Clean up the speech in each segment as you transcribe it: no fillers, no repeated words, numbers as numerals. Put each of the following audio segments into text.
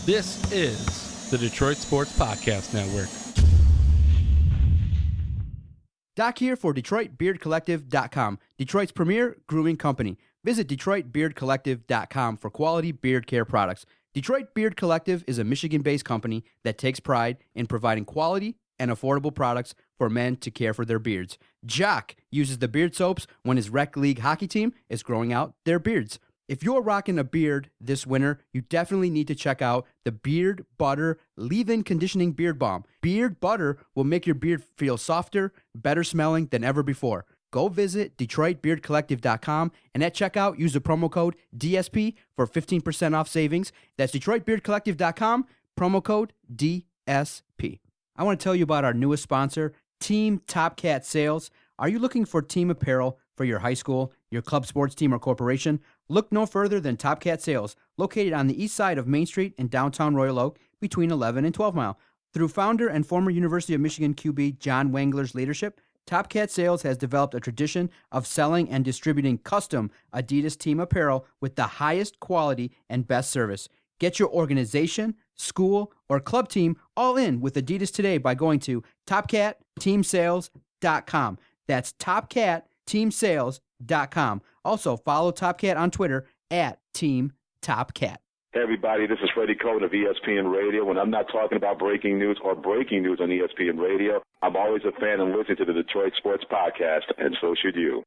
This is the Detroit Sports Podcast Network. Doc here for DetroitBeardCollective.com, Detroit's premier grooming company. Visit DetroitBeardCollective.com for quality beard care products. Detroit Beard Collective is a Michigan-based company that takes pride in providing quality and affordable products for men to care for their beards. Jock uses the beard soaps when his rec league hockey team is growing out their beards. If you're rocking a beard this winter, you definitely need to check out the Beard Butter Leave-In Conditioning Beard Balm. Beard Butter will make your beard feel softer, better smelling than ever before. Go visit DetroitBeardCollective.com and at checkout, use the promo code DSP for 15% off savings. That's DetroitBeardCollective.com, promo code DSP. I want to tell you about our newest sponsor, Team Top Cat Sales. Are you looking for team apparel for your high school, your club sports team, or corporation? Look no further than Top Cat Sales, located on the east side of Main Street in downtown Royal Oak, between 11 and 12 Mile. Through founder and former University of Michigan QB John Wangler's leadership, Top Cat Sales has developed a tradition of selling and distributing custom Adidas team apparel with the highest quality and best service. Get your organization, school, or club team all in with Adidas today by going to TopCatTeamSales.com. That's TopCatTeamSales.com. Also, follow Top Cat on Twitter at Team Top Cat. Hey everybody, this is Freddie Cohen of ESPN Radio. When I'm not talking about breaking news or breaking news on ESPN Radio, I'm always a fan and listen to the Detroit Sports Podcast, and so should you.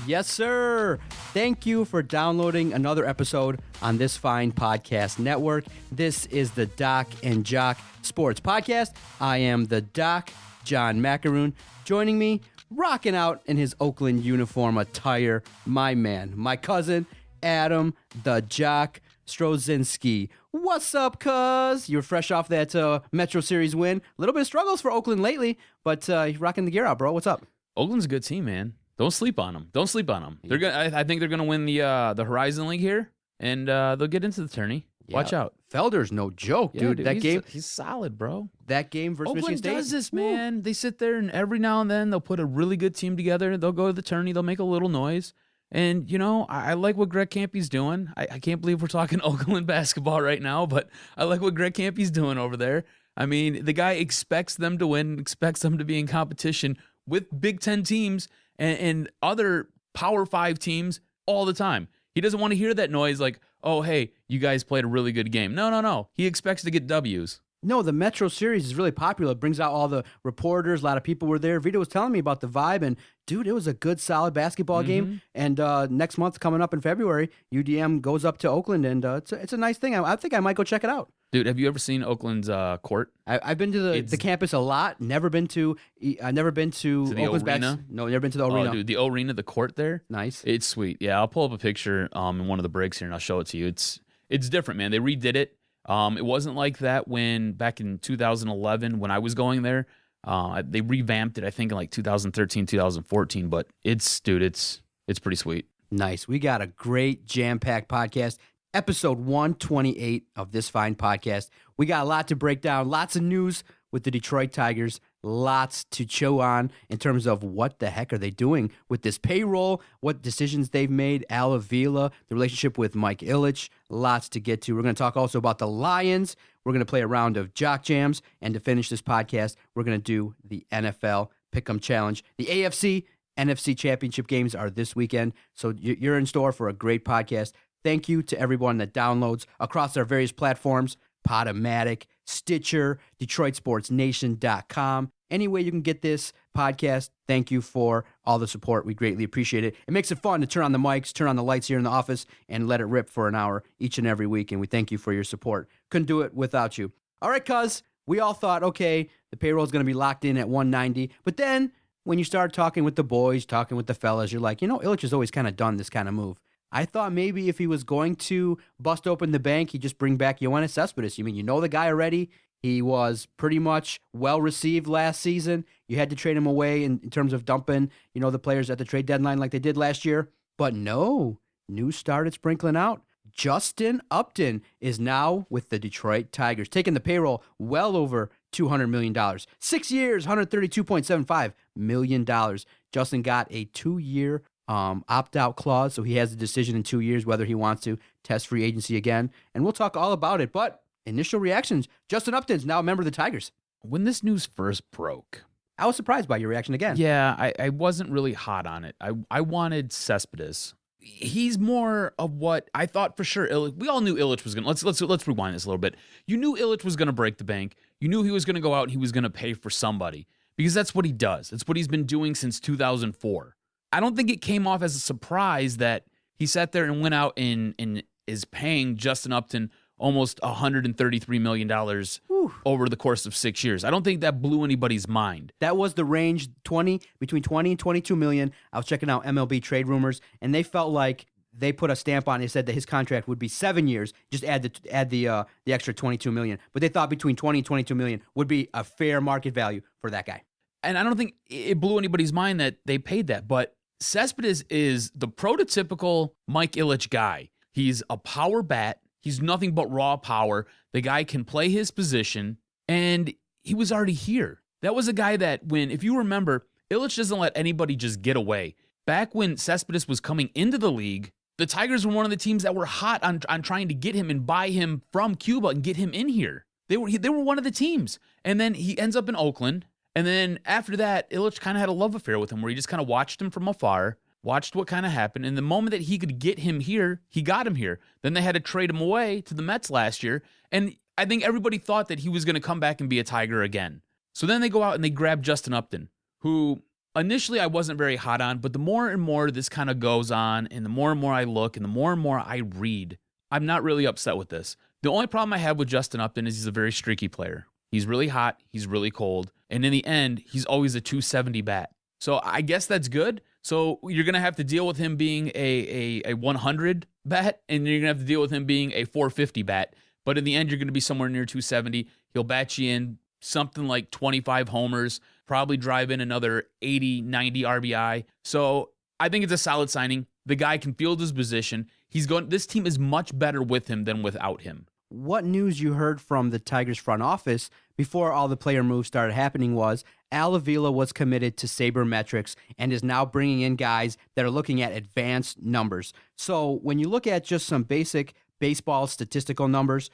Yes, sir. Thank you for downloading another episode on this fine podcast network. This is the Doc and Jock Sports Podcast. I am the Doc, John Macaroon. Joining me, rocking out in his Oakland uniform attire, my man, my cousin, Adam the Jock Strozinski. What's up, cuz? You're fresh off that Metro Series win. A little bit of struggles for Oakland lately, but you're rocking the gear out, bro. What's up? Oakland's a good team, man. Don't sleep on them. Don't sleep on them. They're gonna. I think they're gonna win the Horizon League here, and they'll get into the tourney. Yeah. Watch out. Felder's no joke, dude. That game, he's solid, bro. That game versus Oakland Michigan State does this, man. They sit there and every now and then they'll put a really good team together. They'll go to the tourney. They'll make a little noise. And, you know, I like what Greg Campy's doing. I can't believe we're talking Oakland basketball right now, but I like what Greg Campy's doing over there. I mean, the guy expects them to win, expects them to be in competition with Big Ten teams and other Power 5 teams all the time. He doesn't want to hear that noise like, oh, hey, you guys played a really good game. No. He expects to get W's. No, the Metro Series is really popular. It brings out all the reporters. A lot of people were there. Vito was telling me about the vibe, and, dude, it was a good, solid basketball game. And next month, coming up in February, UDM goes up to Oakland, and it's a nice thing. I think I might go check it out. Dude, have you ever seen Oakland's court? I've been to the campus a lot. Never been to Oakland's arena? No, never been to the arena. Oh, dude, the arena, the court there. Nice. It's sweet. Yeah, I'll pull up a picture in one of the breaks here and I'll show it to you. It's different, man. They redid it. It wasn't like that when back in 2011 when I was going there. They revamped it, I think, in like 2013, 2014. But it's pretty sweet. Nice. We got a great jam-packed podcast. Episode 128 of this fine podcast. We got a lot to break down, lots of news with the Detroit Tigers, lots to chew on in terms of what the heck are they doing with this payroll, what decisions they've made, Al Avila, the relationship with Mike Ilitch, lots to get to. We're going to talk also about the Lions. We're going to play a round of Jock Jams, and to finish this podcast, we're going to do the NFL Pick'em Challenge. The AFC, NFC Championship games are this weekend, so you're in store for a great podcast. Thank you to everyone that downloads across our various platforms, Podomatic, Stitcher, DetroitSportsNation.com. Any way you can get this podcast, thank you for all the support. We greatly appreciate it. It makes it fun to turn on the mics, turn on the lights here in the office, and let it rip for an hour each and every week, and we thank you for your support. Couldn't do it without you. All right, cuz, we all thought, okay, the payroll is going to be locked in at 190, but then when you start talking with the boys, talking with the fellas, you're like, Ilitch has always kind of done this kind of move. I thought maybe if he was going to bust open the bank, he'd just bring back Yoenis Cespedes. You know the guy already. He was pretty much well-received last season. You had to trade him away in terms of dumping, the players at the trade deadline like they did last year. But no, news started sprinkling out Justin Upton is now with the Detroit Tigers, taking the payroll well over $200 million. 6 years, $132.75 million. Justin got a 2-year opt-out clause, so he has the decision in 2 years whether he wants to test free agency again. And we'll talk all about it, but initial reactions, Justin Upton's now a member of the Tigers. When this news first broke, I was surprised by your reaction again. yeah, I wasn't really hot on it. I wanted Cespedes. He's more of what I thought for sure. We all knew Illich was gonna. Let's rewind this a little bit. You knew Illich was gonna break the bank. You knew he was gonna go out and he was gonna pay for somebody because that's what he does. It's what he's been doing since 2004. I don't think it came off as a surprise that he sat there and went out and is paying Justin Upton almost $133 million over the course of 6 years. I don't think that blew anybody's mind. That was the range, between 20 and 22 million. I was checking out MLB trade rumors, and they felt like they put a stamp on it. They said that his contract would be 7 years. Just add the extra 22 million. But they thought between 20 and 22 million would be a fair market value for that guy. And I don't think it blew anybody's mind that they paid that. But Cespedes is the prototypical Mike Illich guy. He's a power bat. He's nothing but raw power. The guy can play his position, and he was already here. That was a guy that if you remember, Illich doesn't let anybody just get away. Back when Cespedes was coming into the league, the Tigers were one of the teams that were hot on trying to get him and buy him from Cuba and get him in here. They were one of the teams. And then he ends up in Oakland. And then after that, Illich kind of had a love affair with him where he just kind of watched him from afar, watched what kind of happened. And the moment that he could get him here, he got him here. Then they had to trade him away to the Mets last year. And I think everybody thought that he was going to come back and be a Tiger again. So then they go out and they grab Justin Upton, who initially I wasn't very hot on, but the more and more this kind of goes on, and the more I look, and the more I read, I'm not really upset with this. The only problem I have with Justin Upton is he's a very streaky player. He's really hot, he's really cold, and in the end, he's always a 270 bat. So I guess that's good. So you're going to have to deal with him being a 100 bat, and you're going to have to deal with him being a 450 bat. But in the end, you're going to be somewhere near 270. He'll bat you in something like 25 homers, probably drive in another 80, 90 RBI. So I think it's a solid signing. The guy can field his position. This team is much better with him than without him. What news you heard from the Tigers front office before all the player moves started happening was Al Avila was committed to sabermetrics and is now bringing in guys that are looking at advanced numbers. So when you look at just some basic baseball statistical numbers,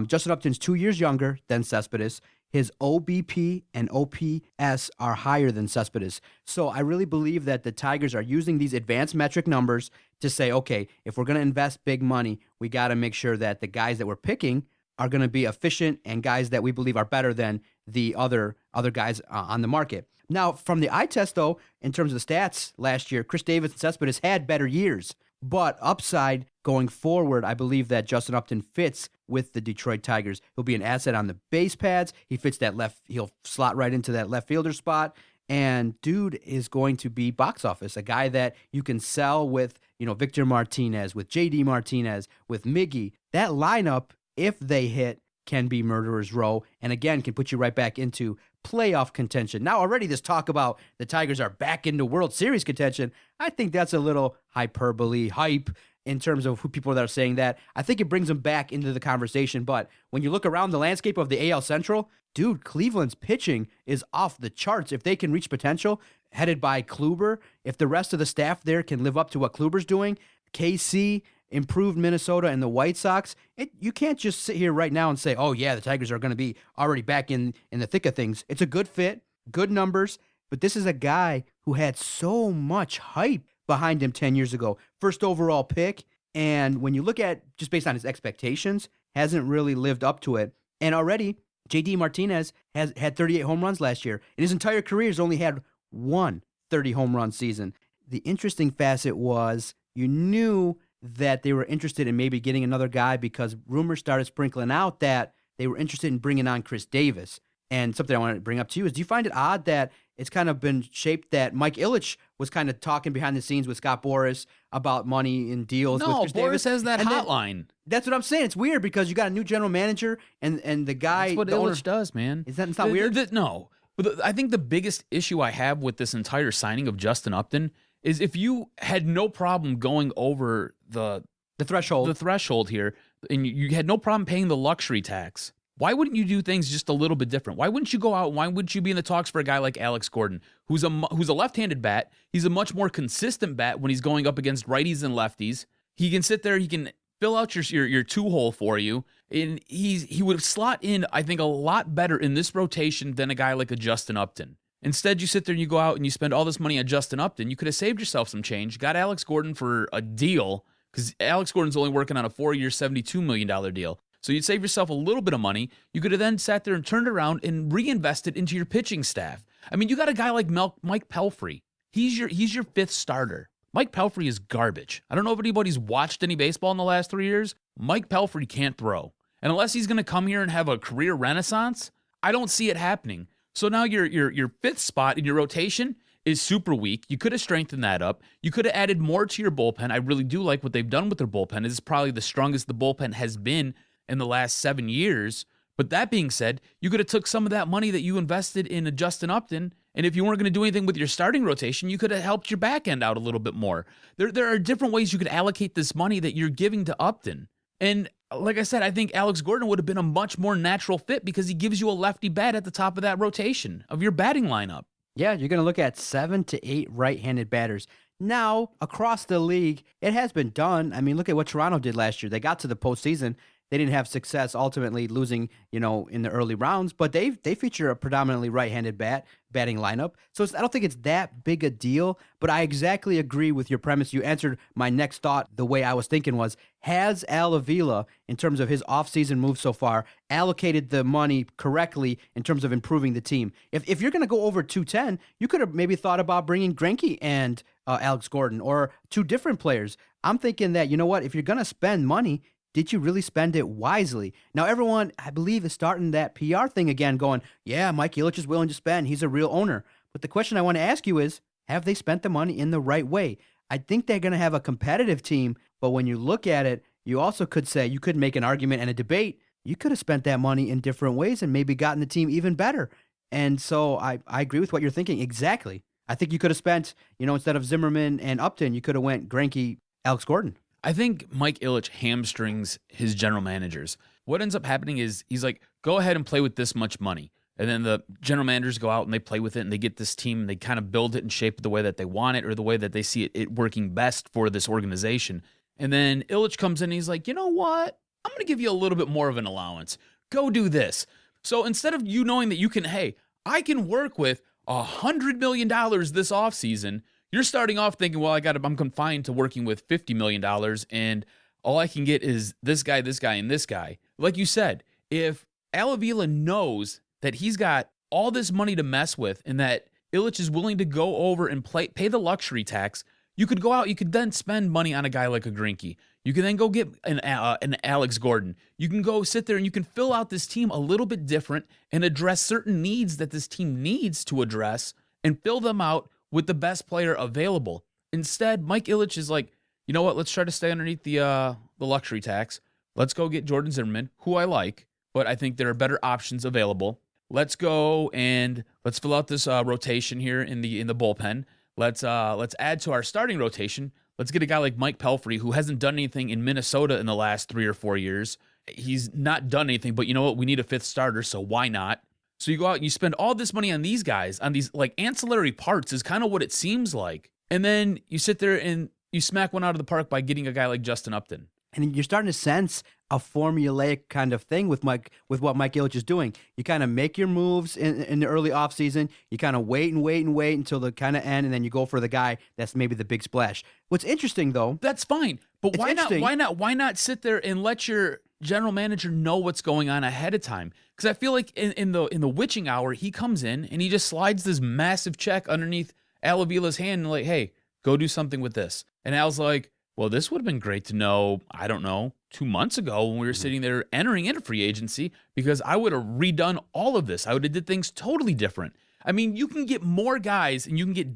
Justin Upton's 2 years younger than Cespedes. His OBP and OPS are higher than Cespedes. So I really believe that the Tigers are using these advanced metric numbers to say, okay, if we're going to invest big money, we got to make sure that the guys that we're picking are going to be efficient and guys that we believe are better than the other guys on the market. Now, from the eye test, though, in terms of the stats last year, Chris Davis and Cespedes had better years. But upside going forward, I believe that Justin Upton fits with the Detroit Tigers. He'll be an asset on the base pads. He fits that he'll slot right into that left fielder spot. And dude is going to be box office, a guy that you can sell with, Victor Martinez, with JD Martinez, with Miggy. That lineup, if they hit, can be murderer's row. And again, can put you right back into playoff contention. Now, already this talk about the Tigers are back into World Series contention, I think that's a little hype in terms of who people that are saying that. I think it brings them back into the conversation. But when you look around the landscape of the AL Central, dude, Cleveland's pitching is off the charts. If they can reach potential, headed by Kluber, if the rest of the staff there can live up to what Kluber's doing, KC, improved Minnesota and the White Sox, you can't just sit here right now and say, oh yeah, the Tigers are going to be already back in the thick of things. It's a good fit, good numbers, but this is a guy who had so much hype behind him 10 years ago. First overall pick, and when you look at just based on his expectations, hasn't really lived up to it. And already, JD Martinez has had 38 home runs last year. In his entire career, he's only had one 30 home run season. The interesting facet was you knew that they were interested in maybe getting another guy because rumors started sprinkling out that they were interested in bringing on Chris Davis. And something I wanted to bring up to you is, do you find it odd that it's kind of been shaped that Mike Illich was kind of talking behind the scenes with Scott Boras about money and deals with Chris Davis? Boras has that and hotline. That's what I'm saying. It's weird because you got a new general manager and the guy. That's what Illich does, man. It's not weird? No. But I think the biggest issue I have with this entire signing of Justin Upton is if you had no problem going over the The threshold here, and you had no problem paying the luxury tax. Why wouldn't you do things just a little bit different? Why wouldn't you go out? Why wouldn't you be in the talks for a guy like Alex Gordon, who's a left-handed bat? He's a much more consistent bat when he's going up against righties and lefties. He can sit there. He can fill out your two-hole for you, and he would slot in, I think, a lot better in this rotation than a guy like a Justin Upton. Instead, you sit there and you go out and you spend all this money on Justin Upton. You could have saved yourself some change, got Alex Gordon for a deal, because Alex Gordon's only working on a 4-year, $72 million deal. So you'd save yourself a little bit of money. You could have then sat there and turned around and reinvested into your pitching staff. I mean, you got a guy like Mike Pelfrey. He's your fifth starter. Mike Pelfrey is garbage. I don't know if anybody's watched any baseball in the last 3 years. Mike Pelfrey can't throw. And unless he's going to come here and have a career renaissance, I don't see it happening. So now your fifth spot in your rotation is super weak. You could have strengthened that up. You could have added more to your bullpen. I really do like what they've done with their bullpen. It's probably the strongest the bullpen has been in the last 7 years. But that being said, you could have took some of that money that you invested in a Justin Upton, and if you weren't going to do anything with your starting rotation, you could have helped your back end out a little bit more. There are different ways you could allocate this money that you're giving to Upton. And like I said, I think Alex Gordon would have been a much more natural fit because he gives you a lefty bat at the top of that rotation of your batting lineup. Yeah, you're going to look at 7 to 8 right-handed batters. Now, across the league, it has been done. I mean, look at what Toronto did last year. They got to the postseason. They didn't have success, ultimately losing, in the early rounds, but they feature a predominantly right-handed batting lineup. So I don't think it's that big a deal, but I exactly agree with your premise. You answered my next thought the way I was thinking was, has Al Avila, in terms of his offseason moves so far, allocated the money correctly in terms of improving the team? If you're going to go over 210, you could have maybe thought about bringing Greinke and Alex Gordon, or two different players. I'm thinking that, you know what, if you're going to spend money, did you really spend it wisely? Now, everyone, I believe, is starting that PR thing again, going, yeah, Mike Ilitch is willing to spend. He's a real owner. But the question I want to ask you is, have they spent the money in the right way? I think they're going to have a competitive team, but when you look at it, you also could say, you could make an argument and a debate. You could have spent that money in different ways and maybe gotten the team even better. And so I agree with what you're thinking. Exactly. I think you could have spent, instead of Zimmerman and Upton, you could have went Greinke, Alex Gordon. I think Mike Ilitch hamstrings his general managers. What ends up happening is he's like, go ahead and play with this much money. And then the general managers go out and they play with it and they get this team and they kind of build it and shape it the way that they want it or the way that they see it working best for this organization. And then Ilitch comes in and he's like, you know what? I'm going to give you a little bit more of an allowance. Go do this. So instead of you knowing that you can, hey, I can work with $100 million this offseason, you're starting off thinking, well, I'm confined to working with $50 million, and all I can get is this guy, and this guy. Like you said, if Al Avila knows that he's got all this money to mess with and that Ilitch is willing to go over and pay the luxury tax, you could go out, you could then spend money on a guy like a Greinke. You can then go get an Alex Gordon. You can go sit there and you can fill out this team a little bit different and address certain needs that this team needs to address and fill them out with the best player available. Instead, Mike Ilitch is like, you know what? Let's try to stay underneath the luxury tax. Let's go get Jordan Zimmerman, who I like, but I think there are better options available. Let's go and let's fill out this rotation here in the bullpen. Let's add to our starting rotation. Let's get a guy like Mike Pelfrey, who hasn't done anything in Minnesota in the last 3 or 4 years. He's not done anything, but you know what? We need a fifth starter, so why not? So you go out and you spend all this money on these guys, on these like ancillary parts is kind of what it seems like. And then you sit there and you smack one out of the park by getting a guy like Justin Upton. And you're starting to sense a formulaic kind of thing with what Mike Ilitch is doing. You kind of make your moves in the early offseason. You kind of wait until the kind of end, and then you go for the guy that's maybe the big splash. What's interesting, though... That's fine. But why not sit there and let your general manager know what's going on ahead of time? Because I feel like in the witching hour, he comes in and he just slides this massive check underneath Al Avila's hand and like, hey, go do something with this. And Al's like, well, this would have been great to know, I don't know, 2 months ago when we were sitting there entering into free agency, because I would have redone all of this. I would have did things totally different. I mean, you can get more guys and you can get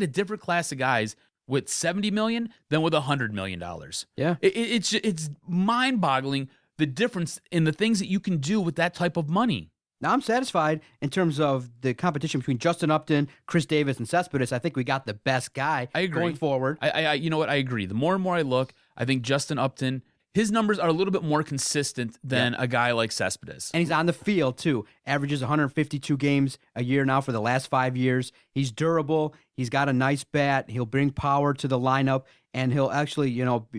a different class of guys with $70 million than with $100 million. Yeah. It's mind-boggling the difference in the things that you can do with that type of money. Now, I'm satisfied in terms of the competition between Justin Upton, Chris Davis, and Cespedes. I think we got the best guy I agree. going forward. You know what? I agree. The more and more I look, I think Justin Upton, his numbers are a little bit more consistent than a guy like Cespedes. And he's on the field, too. Averages 152 games a year now for the last 5 years. He's durable. He's got a nice bat. He'll bring power to the lineup, and he'll actually,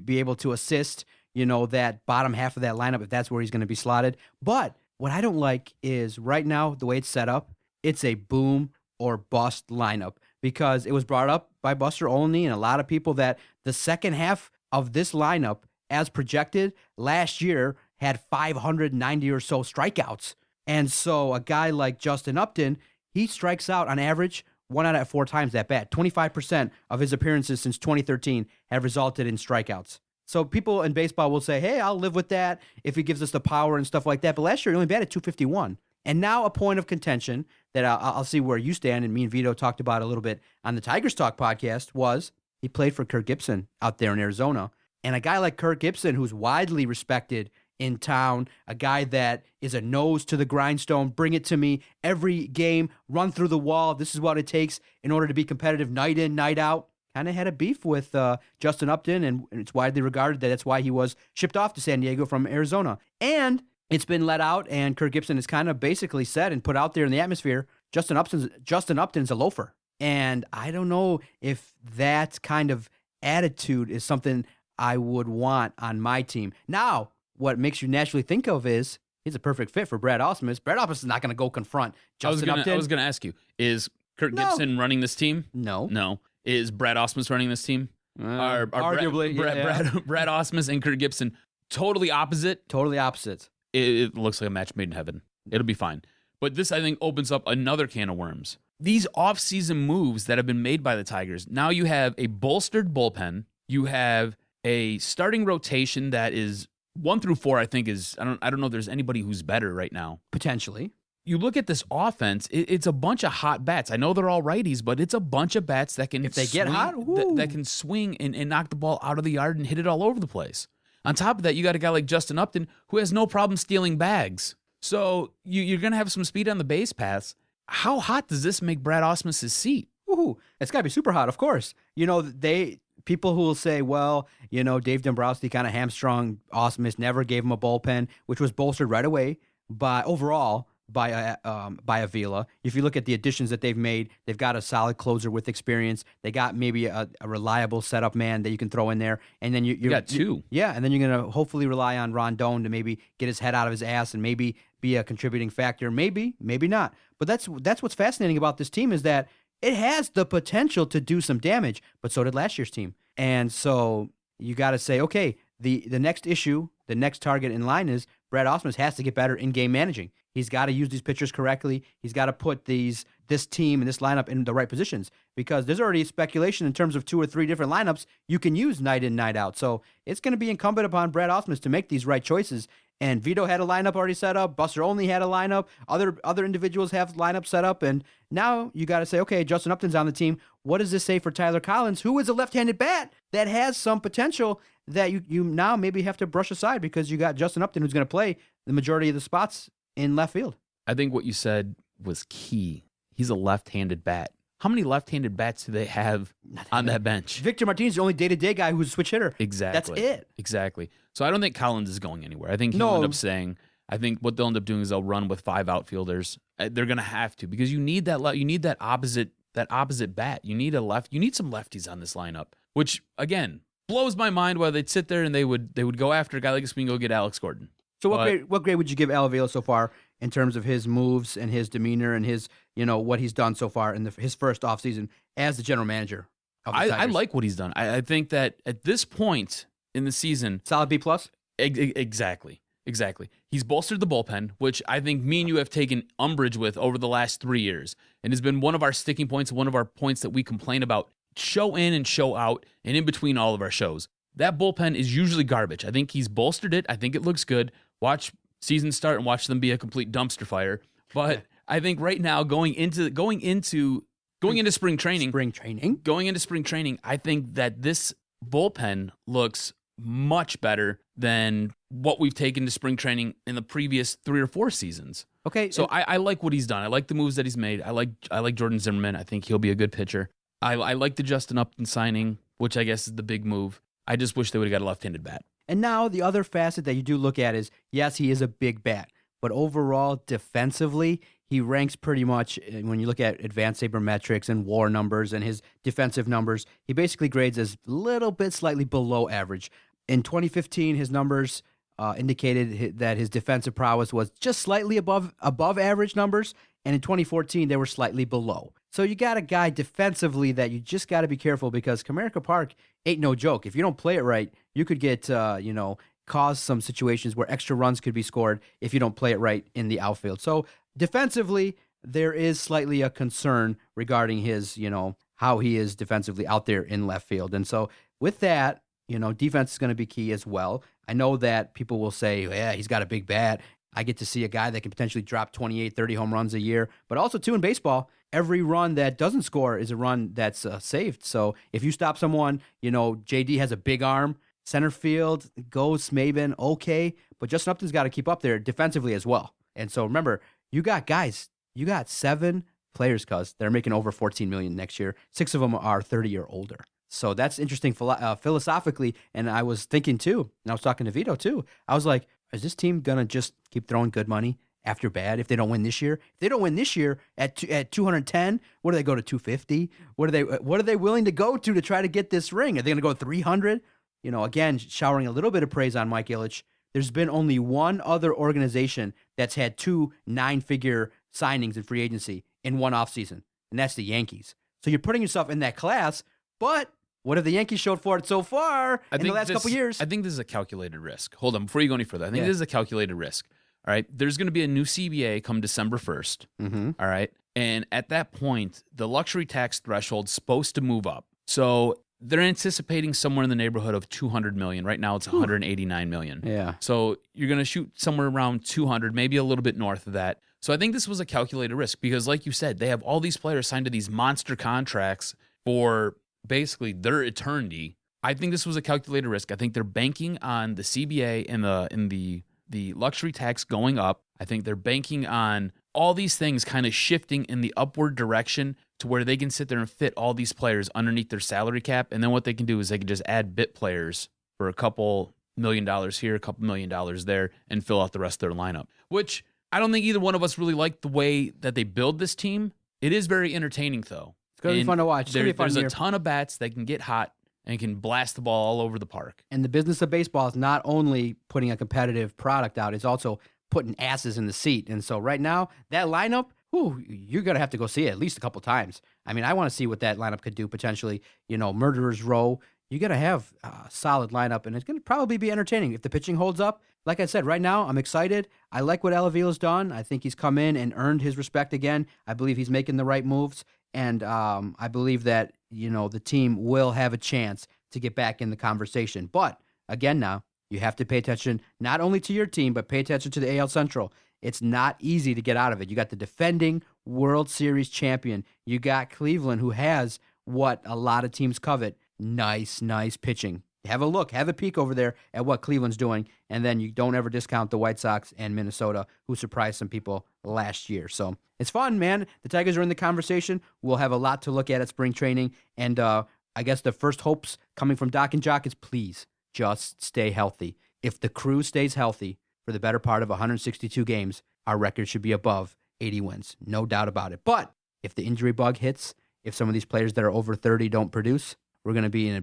be able to assist, that bottom half of that lineup if that's where he's going to be slotted. But what I don't like is right now, the way it's set up, it's a boom or bust lineup because it was brought up by Buster Olney and a lot of people that the second half of this lineup, as projected, last year had 590 or so strikeouts. And so a guy like Justin Upton, he strikes out on average 1 out of 4 times that bat. 25% of his appearances since 2013 have resulted in strikeouts. So people in baseball will say, hey, I'll live with that if he gives us the power and stuff like that. But last year he only batted 251. And now a point of contention that I'll see where you stand, and me and Vito talked about a little bit on the Tigers Talk podcast, was he played for Kirk Gibson out there in Arizona. And a guy like Kirk Gibson, who's widely respected in town, a guy that is a nose to the grindstone, bring it to me every game, run through the wall. This is what it takes in order to be competitive night in, night out. Kind of had a beef with Justin Upton, and it's widely regarded that that's why he was shipped off to San Diego from Arizona. And it's been let out, and Kirk Gibson has kind of basically said and put out there in the atmosphere, Justin Upton's a loafer. And I don't know if that kind of attitude is something I would want on my team. Now, what makes you naturally think of is he's a perfect fit for Brad Ausmus. Brad Ausmus is not going to go confront Justin Upton. I was going to ask you, is Kirk Gibson running this team? No. Is Brad Ausmus running this team? Arguably. Brad Ausmus and Kirk Gibson, totally opposite? Totally opposite. It looks like a match made in heaven. It'll be fine. But this, I think, opens up another can of worms. These offseason moves that have been made by the Tigers, now you have a bolstered bullpen. You have a starting rotation that is 1 through 4, I think is, I don't know if there's anybody who's better right now. Potentially. You look at this offense, it's a bunch of hot bats. I know they're all righties, but it's a bunch of bats that can, if they get hot, that can swing and knock the ball out of the yard and hit it all over the place. On top of that, you got a guy like Justin Upton who has no problem stealing bags. So you're going to have some speed on the base paths. How hot does this make Brad Ausmus's seat? Woohoo. It's got to be super hot, of course. People who will say, well, Dave Dombrowski kind of hamstrung Ausmus, never gave him a bullpen, which was bolstered right away by Avila. If you look at the additions that they've made, they've got a solid closer with experience. They got maybe a reliable setup man that you can throw in there. And then you got 2. And then you're going to hopefully rely on Rondon to maybe get his head out of his ass and maybe be a contributing factor. Maybe not. But that's what's fascinating about this team is that it has the potential to do some damage, but so did last year's team. And so you got to say, okay, the next issue, the next target in line is Brad Ausmus has to get better in-game managing. He's got to use these pitchers correctly. He's got to put this team and this lineup in the right positions because there's already speculation in terms of 2 or 3 different lineups you can use night in, night out. So it's going to be incumbent upon Brad Ausmus to make these right choices. And Vito had a lineup already set up. Buster only had a lineup. Other individuals have lineups set up. And now you got to say, okay, Justin Upton's on the team. What does this say for Tyler Collins, who is a left-handed bat that has some potential that you now maybe have to brush aside because you got Justin Upton who's going to play the majority of the spots in left field? I think what you said was key. He's a left-handed bat. How many left-handed bats do they have on that bench? Victor Martinez is the only day-to-day guy who's a switch hitter. Exactly. That's it. Exactly. So I don't think Collins is going anywhere. I think he'll end up saying, I think what they'll end up doing is they'll run with 5 outfielders. They're going to have to because you need that opposite bat. You need some lefties on this lineup, which again blows my mind why they'd sit there and they would go after a guy like this and go get Alex Gordon. So what grade would you give Al Avila so far in terms of his moves and his demeanor and his, what he's done so far in his first offseason as the general manager of the Tigers? I like what he's done. I think that at this point in the season, solid B+? Exactly. He's bolstered the bullpen, which I think me and you have taken umbrage with over the last 3 years and has been one of our sticking points, one of our points that we complain about show in and show out and in between all of our shows. That bullpen is usually garbage. I think he's bolstered it. I think it looks good. Watch season start and watch them be a complete dumpster fire. But I think right now going into spring training, I think that this bullpen looks much better than what we've taken to spring training in the previous 3 or 4 seasons. Okay. So I like what he's done. I like the moves that he's made. I like Jordan Zimmerman. I think he'll be a good pitcher. I like the Justin Upton signing, which I guess is the big move. I just wish they would have got a left-handed bat. And now the other facet that you do look at is, yes, he is a big bat, but overall defensively, he ranks pretty much, when you look at advanced sabermetrics and WAR numbers and his defensive numbers, he basically grades as a little bit slightly below average. In 2015, his numbers indicated that his defensive prowess was just slightly above average numbers, and in 2014, they were slightly below. So you got a guy defensively that you just got to be careful, because Comerica Park ain't no joke. If you don't play it right, you could get, cause some situations where extra runs could be scored if you don't play it right in the outfield. So defensively, there is slightly a concern regarding his, how he is defensively out there in left field. And so with that, defense is going to be key as well. I know that people will say, yeah, he's got a big bat. I get to see a guy that can potentially drop 28, 30 home runs a year. But also, too, in baseball, every run that doesn't score is a run that's saved. So if you stop someone, JD has a big arm, center field, goes Maben, okay. But Justin Upton's got to keep up there defensively as well. And so remember, you got 7 players, cuz they're making over $14 million next year. 6 of them are 30 or older. So that's interesting philosophically. And I was thinking too, and I was talking to Vito too. I was like, is this team going to just keep throwing good money after bad if they don't win this year? If they don't win this year at 210, what do they go to 250? What are they willing to go to try to get this ring? Are they going to go 300? Again, showering a little bit of praise on Mike Ilitch. There's been only one other organization that's had 2 9-figure signings in free agency in one offseason, and that's the Yankees. So you're putting yourself in that class, but what have the Yankees showed for it so far in the last couple years? I think this is a calculated risk. Hold on, before you go any further, I think this is a calculated risk. All right, there's going to be a new CBA come December 1st. Mm-hmm. All right, and at that point, the luxury tax threshold's supposed to move up. So they're anticipating somewhere in the neighborhood of $200 million. Right now, it's $189 million. Yeah. So you're going to shoot somewhere around 200, maybe a little bit north of that. So I think this was a calculated risk because, like you said, they have all these players signed to these monster contracts for basically their eternity. I think this was a calculated risk. I think they're banking on the CBA and the luxury tax going up. I think they're banking on all these things kind of shifting in the upward direction to where they can sit there and fit all these players underneath their salary cap. And then what they can do is they can just add bit players for a couple $1 million here, a couple $1 million there, and fill out the rest of their lineup, which I don't think either one of us really like the way that they build this team. It is very entertaining, though. It's going to be fun to watch. There's a ton of bats that can get hot and can blast the ball all over the park. And the business of baseball is not only putting a competitive product out, it's also putting asses in the seat. And so right now, that lineup, you're going to have to go see it at least a couple times. I mean, I want to see what that lineup could do potentially. Murderer's Row. You got to have a solid lineup, and it's going to probably be entertaining if the pitching holds up. Like I said, right now, I'm excited. I like what Alavila's done. I think he's come in and earned his respect again. I believe he's making the right moves, and I believe that, the team will have a chance to get back in the conversation. But, again now, you have to pay attention not only to your team, but pay attention to the AL Central. It's not easy to get out of it. You got the defending World Series champion. You got Cleveland, who has what a lot of teams covet. Nice pitching. Have a peek over there at what Cleveland's doing, and then you don't ever discount the White Sox and Minnesota, who surprised some people last year. So it's fun, man. The Tigers are in the conversation. We'll have a lot to look at spring training, and I guess the first hopes coming from Doc and Jock is please just stay healthy. If the crew stays healthy for the better part of 162 games, our record should be above 80 wins. No doubt about it. But if the injury bug hits, if some of these players that are over 30 don't produce, we're going to be in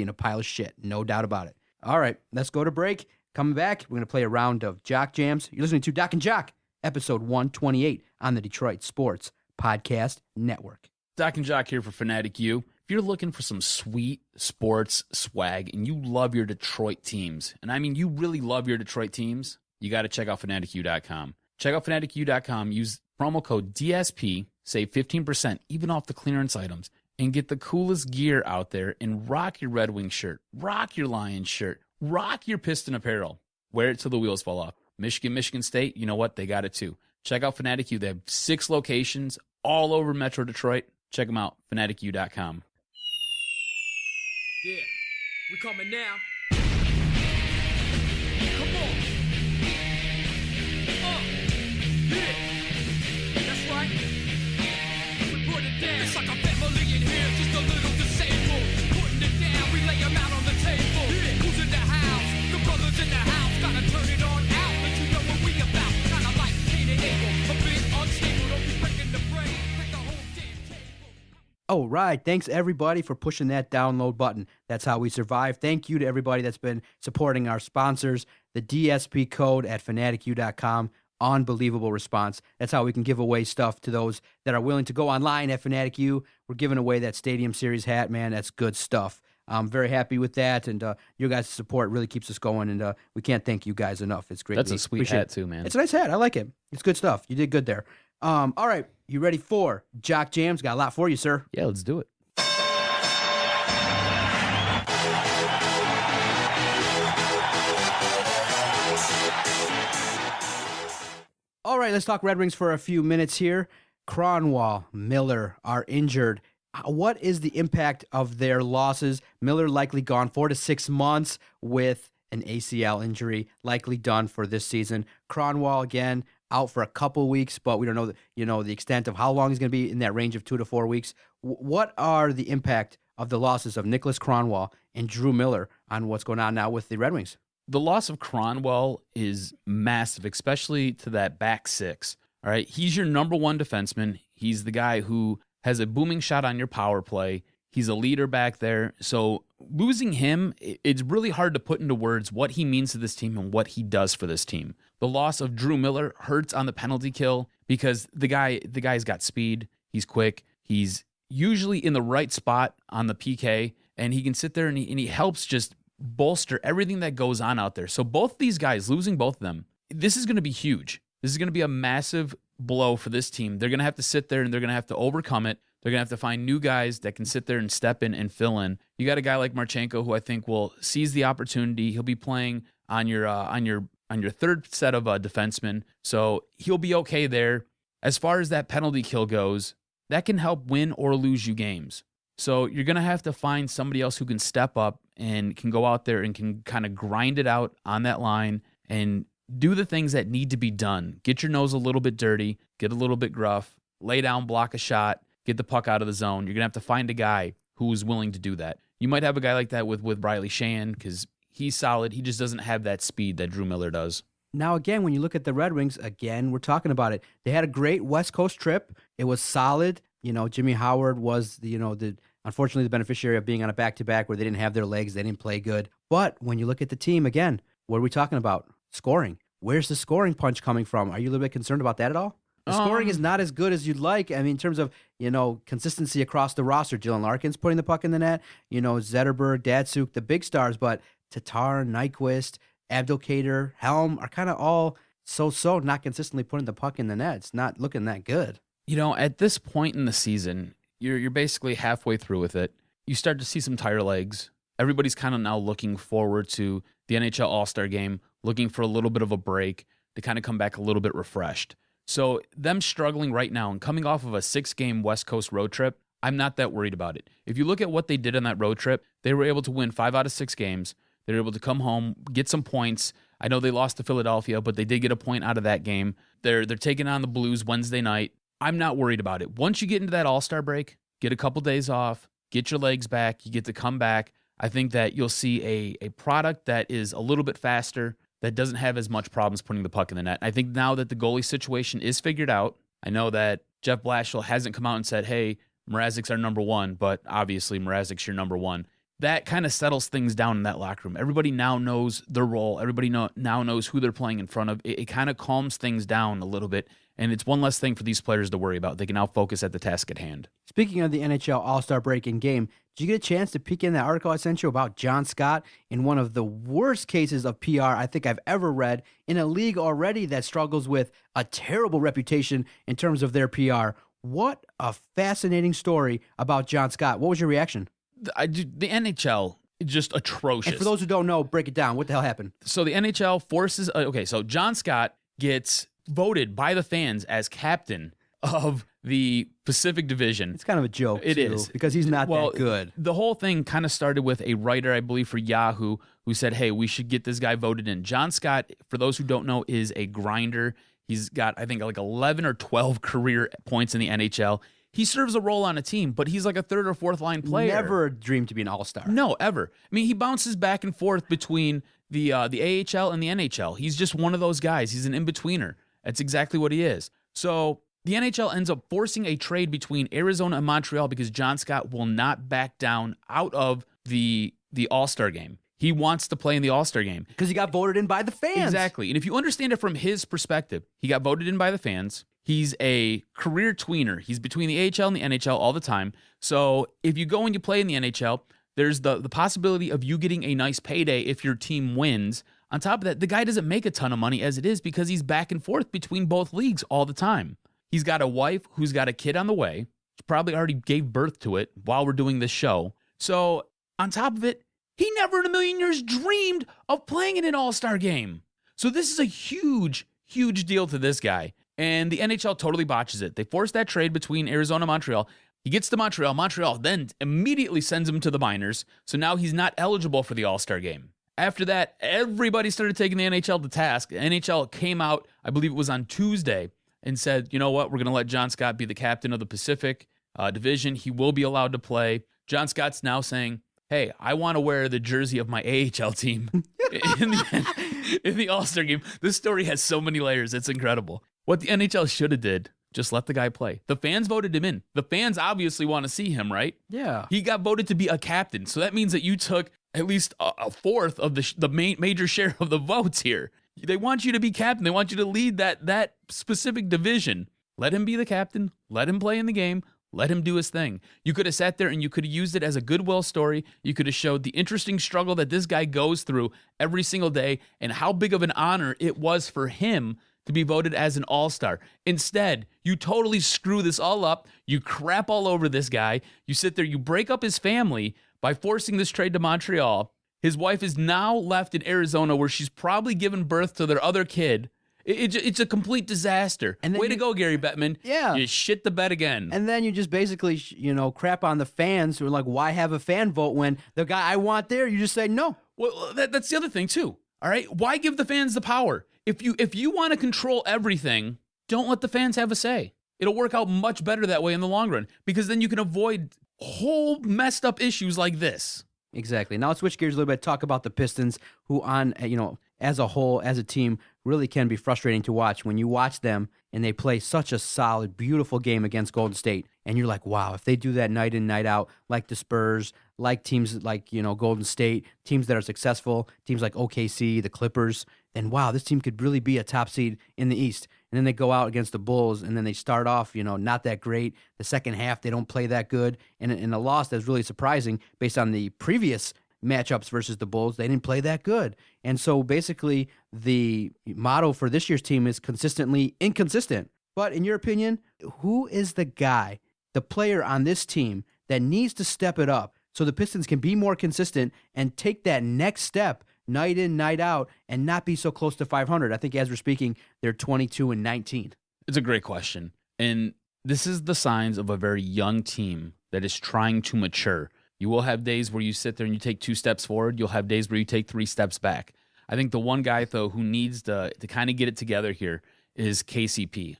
a pile of shit. No doubt about it. All right, let's go to break. Coming back, we're going to play a round of Jock Jams. You're listening to Doc and Jock, episode 128 on the Detroit Sports Podcast Network. Doc and Jock here for Fanatic U. If you're looking for some sweet sports swag and you love your Detroit teams, and I mean you really love your Detroit teams, you got to check out fanaticu.com. Check out fanaticu.com. Use promo code DSP, save 15% even off the clearance items, and get the coolest gear out there and rock your Red Wings shirt, rock your Lions shirt, rock your Piston apparel. Wear it till the wheels fall off. Michigan State, you know what? They got it too. Check out Fanatic U. They have 6 locations all over Metro Detroit. Check them out, fanaticu.com. Yeah, we coming now. Come on. Yeah, that's right. We put it down. It's like a family in here, just a little disabled. Putting it down, we lay them out on the Oh, right. Thanks, everybody, for pushing that download button. That's how we survive. Thank you to everybody that's been supporting our sponsors. The DSP code at fanaticu.com. Unbelievable response. That's how we can give away stuff to those that are willing to go online at Fanatic U. We're giving away that Stadium Series hat, man. That's good stuff. I'm very happy with that, and your guys' support really keeps us going, and we can't thank you guys enough. It's great. That's a sweet hat, too, man. It's a nice hat. I like it. It's good stuff. You did good there. All right. You ready for Jock Jams? Got a lot for you, sir. Yeah, let's do it. All right, let's talk Red Wings for a few minutes here. Cronwall, Miller are injured. What is the impact of their losses? Miller likely gone 4 to 6 months with an ACL injury, likely done for this season. Cronwall, again, out for a couple weeks, but we don't know the extent of how long he's going to be, in that range of 2 to 4 weeks. What are the impact of the losses of Nicholas Cronwall and Drew Miller on what's going on now with the Red Wings? The loss of Cronwall is massive, especially to that back six. All right, he's your number one defenseman. He's the guy who has a booming shot on your power play. He's a leader back there. So losing him, it's really hard to put into words what he means to this team and what he does for this team. The loss of Drew Miller hurts on the penalty kill because the guy's got speed. He's quick. He's usually in the right spot on the PK, and he can sit there and he helps just bolster everything that goes on out there. So both these guys, losing both of them, this is going to be huge. This is going to be a massive blow for this team. They're going to have to sit there and they're going to have to overcome it. They're going to have to find new guys that can sit there and step in and fill in. You got a guy like Marchenko who I think will seize the opportunity. He'll be playing on your third set of defensemen, so he'll be okay there. As far as that penalty kill goes, that can help win or lose you games. So you're going to have to find somebody else who can step up and can go out there and can kind of grind it out on that line and do the things that need to be done. Get your nose a little bit dirty, get a little bit gruff, lay down, block a shot, get the puck out of the zone. You're going to have to find a guy who is willing to do that. You might have a guy like that with Riley Sheahan because he's solid. He just doesn't have that speed that Drew Miller does. Now, again, when you look at the Red Wings, again, we're talking about it. They had a great West Coast trip. It was solid. Jimmy Howard was unfortunately the beneficiary of being on a back-to-back where they didn't have their legs. They didn't play good. But when you look at the team, again, what are we talking about? Scoring. Where's the scoring punch coming from? Are you a little bit concerned about that at all? The scoring is not as good as you'd like. I mean, in terms of, consistency across the roster. Dylan Larkin's putting the puck in the net. Zetterberg, Datsuk, the big stars. But Tatar, Nyquist, Abdelkader, Helm are kind of all so not consistently putting the puck in the net. It's not looking that good. At this point in the season, you're basically halfway through with it. You start to see some tire legs. Everybody's kind of now looking forward to the NHL All-Star Game, looking for a little bit of a break to kind of come back a little bit refreshed. So them struggling right now and coming off of a 6-game West Coast road trip, I'm not that worried about it. If you look at what they did on that road trip, they were able to win 5 out of 6 games. They were able to come home, get some points. I know they lost to Philadelphia, but they did get a point out of that game. They're taking on the Blues Wednesday night. I'm not worried about it. Once you get into that All-Star break, get a couple days off, get your legs back, you get to come back. I think that you'll see a product that is a little bit faster, that doesn't have as much problems putting the puck in the net. I think now that the goalie situation is figured out, I know that Jeff Blashill hasn't come out and said, hey, Mrazek's our number one, but obviously Mrazek's your number one. That kind of settles things down in that locker room. Everybody now knows their role. Everybody now knows who they're playing in front of. It kind of calms things down a little bit, and it's one less thing for these players to worry about. They can now focus at the task at hand. Speaking of the NHL All-Star break in game, did you get a chance to peek in that article I sent you about John Scott in one of the worst cases of PR I think I've ever read in a league already that struggles with a terrible reputation in terms of their PR? What a fascinating story about John Scott. What was your reaction? The NHL is just atrocious. And for those who don't know, break it down. What the hell happened? So the NHL forces... so John Scott gets voted by the fans as captain of the Pacific Division. It's kind of a joke, It too, is. because he's not that good. The whole thing kind of started with a writer, I believe, for Yahoo, who said, hey, we should get this guy voted in. John Scott, for those who don't know, is a grinder. He's got, I think, like 11 or 12 career points in the NHL. He serves a role on a team, but he's like a third or fourth line player. Never dreamed to be an all-star. No, ever. I mean, he bounces back and forth between the AHL and the NHL. He's just one of those guys. He's an in-betweener. That's exactly what he is. So the NHL ends up forcing a trade between Arizona and Montreal because John Scott will not back down out of the All-Star game. He wants to play in the All-Star game. Because he got voted in by the fans. Exactly. And if you understand it from his perspective, he got voted in by the fans. He's a career tweener. He's between the AHL and the NHL all the time. So if you go and you play in the NHL, there's the possibility of you getting a nice payday if your team wins. On top of that, the guy doesn't make a ton of money as it is because he's back and forth between both leagues all the time. He's got a wife who's got a kid on the way. She probably already gave birth to it while we're doing this show. So on top of it, he never in a million years dreamed of playing in an all-star game. So this is a huge, huge deal to this guy. And the NHL totally botches it. They force that trade between Arizona and Montreal. He gets to Montreal. Montreal then immediately sends him to the minors. So now he's not eligible for the all-star game. After that, everybody started taking the NHL to task. The NHL came out, I believe it was on Tuesday, and said, you know what, we're going to let John Scott be the captain of the Pacific Division. He will be allowed to play. John Scott's now saying, hey, I want to wear the jersey of my AHL team in the All-Star game. This story has so many layers. It's incredible. What the NHL should have did, just let the guy play. The fans voted him in. The fans obviously want to see him, right? Yeah. He got voted to be a captain. So that means that you took at least a fourth of the major share of the votes here. They want you to be captain. They want you to lead that specific division. Let him be the captain. Let him play in the game. Let him do his thing. You could have sat there and you could have used it as a goodwill story. You could have showed the interesting struggle that this guy goes through every single day and how big of an honor it was for him to be voted as an all-star. Instead, you totally screw this all up. You crap all over this guy. You sit there, you break up his family by forcing this trade to Montreal. His wife is now left in Arizona where she's probably given birth to their other kid. It's a complete disaster. And then Way to go, Gary Bettman. Yeah. You shit the bed again. And then you just basically, crap on the fans who are like, why have a fan vote when the guy I want there, you just say no. Well, that's the other thing, too. All right? Why give the fans the power? If you want to control everything, don't let the fans have a say. It'll work out much better that way in the long run because then you can avoid whole messed up issues like this. Exactly. Now let's switch gears a little bit, talk about the Pistons, who as a whole, as a team, really can be frustrating to watch when you watch them and they play such a solid, beautiful game against Golden State. And you're like, wow, if they do that night in, night out, like the Spurs, like teams like, Golden State, teams that are successful, teams like OKC, the Clippers, then wow, this team could really be a top seed in the East. And then they go out against the Bulls and then they start off, not that great. The second half, they don't play that good. And in a loss that's really surprising based on the previous matchups versus the Bulls, they didn't play that good. And so basically the motto for this year's team is consistently inconsistent. But in your opinion, who is the guy, the player on this team that needs to step it up so the Pistons can be more consistent and take that next step night in, night out, and not be so close to 500? I think as we're speaking, they're 22-19. It's a great question. And this is the signs of a very young team that is trying to mature. You will have days where you sit there and you take 2 steps forward. You'll have days where you take 3 steps back. I think the one guy, though, who needs to kind of get it together here is KCP.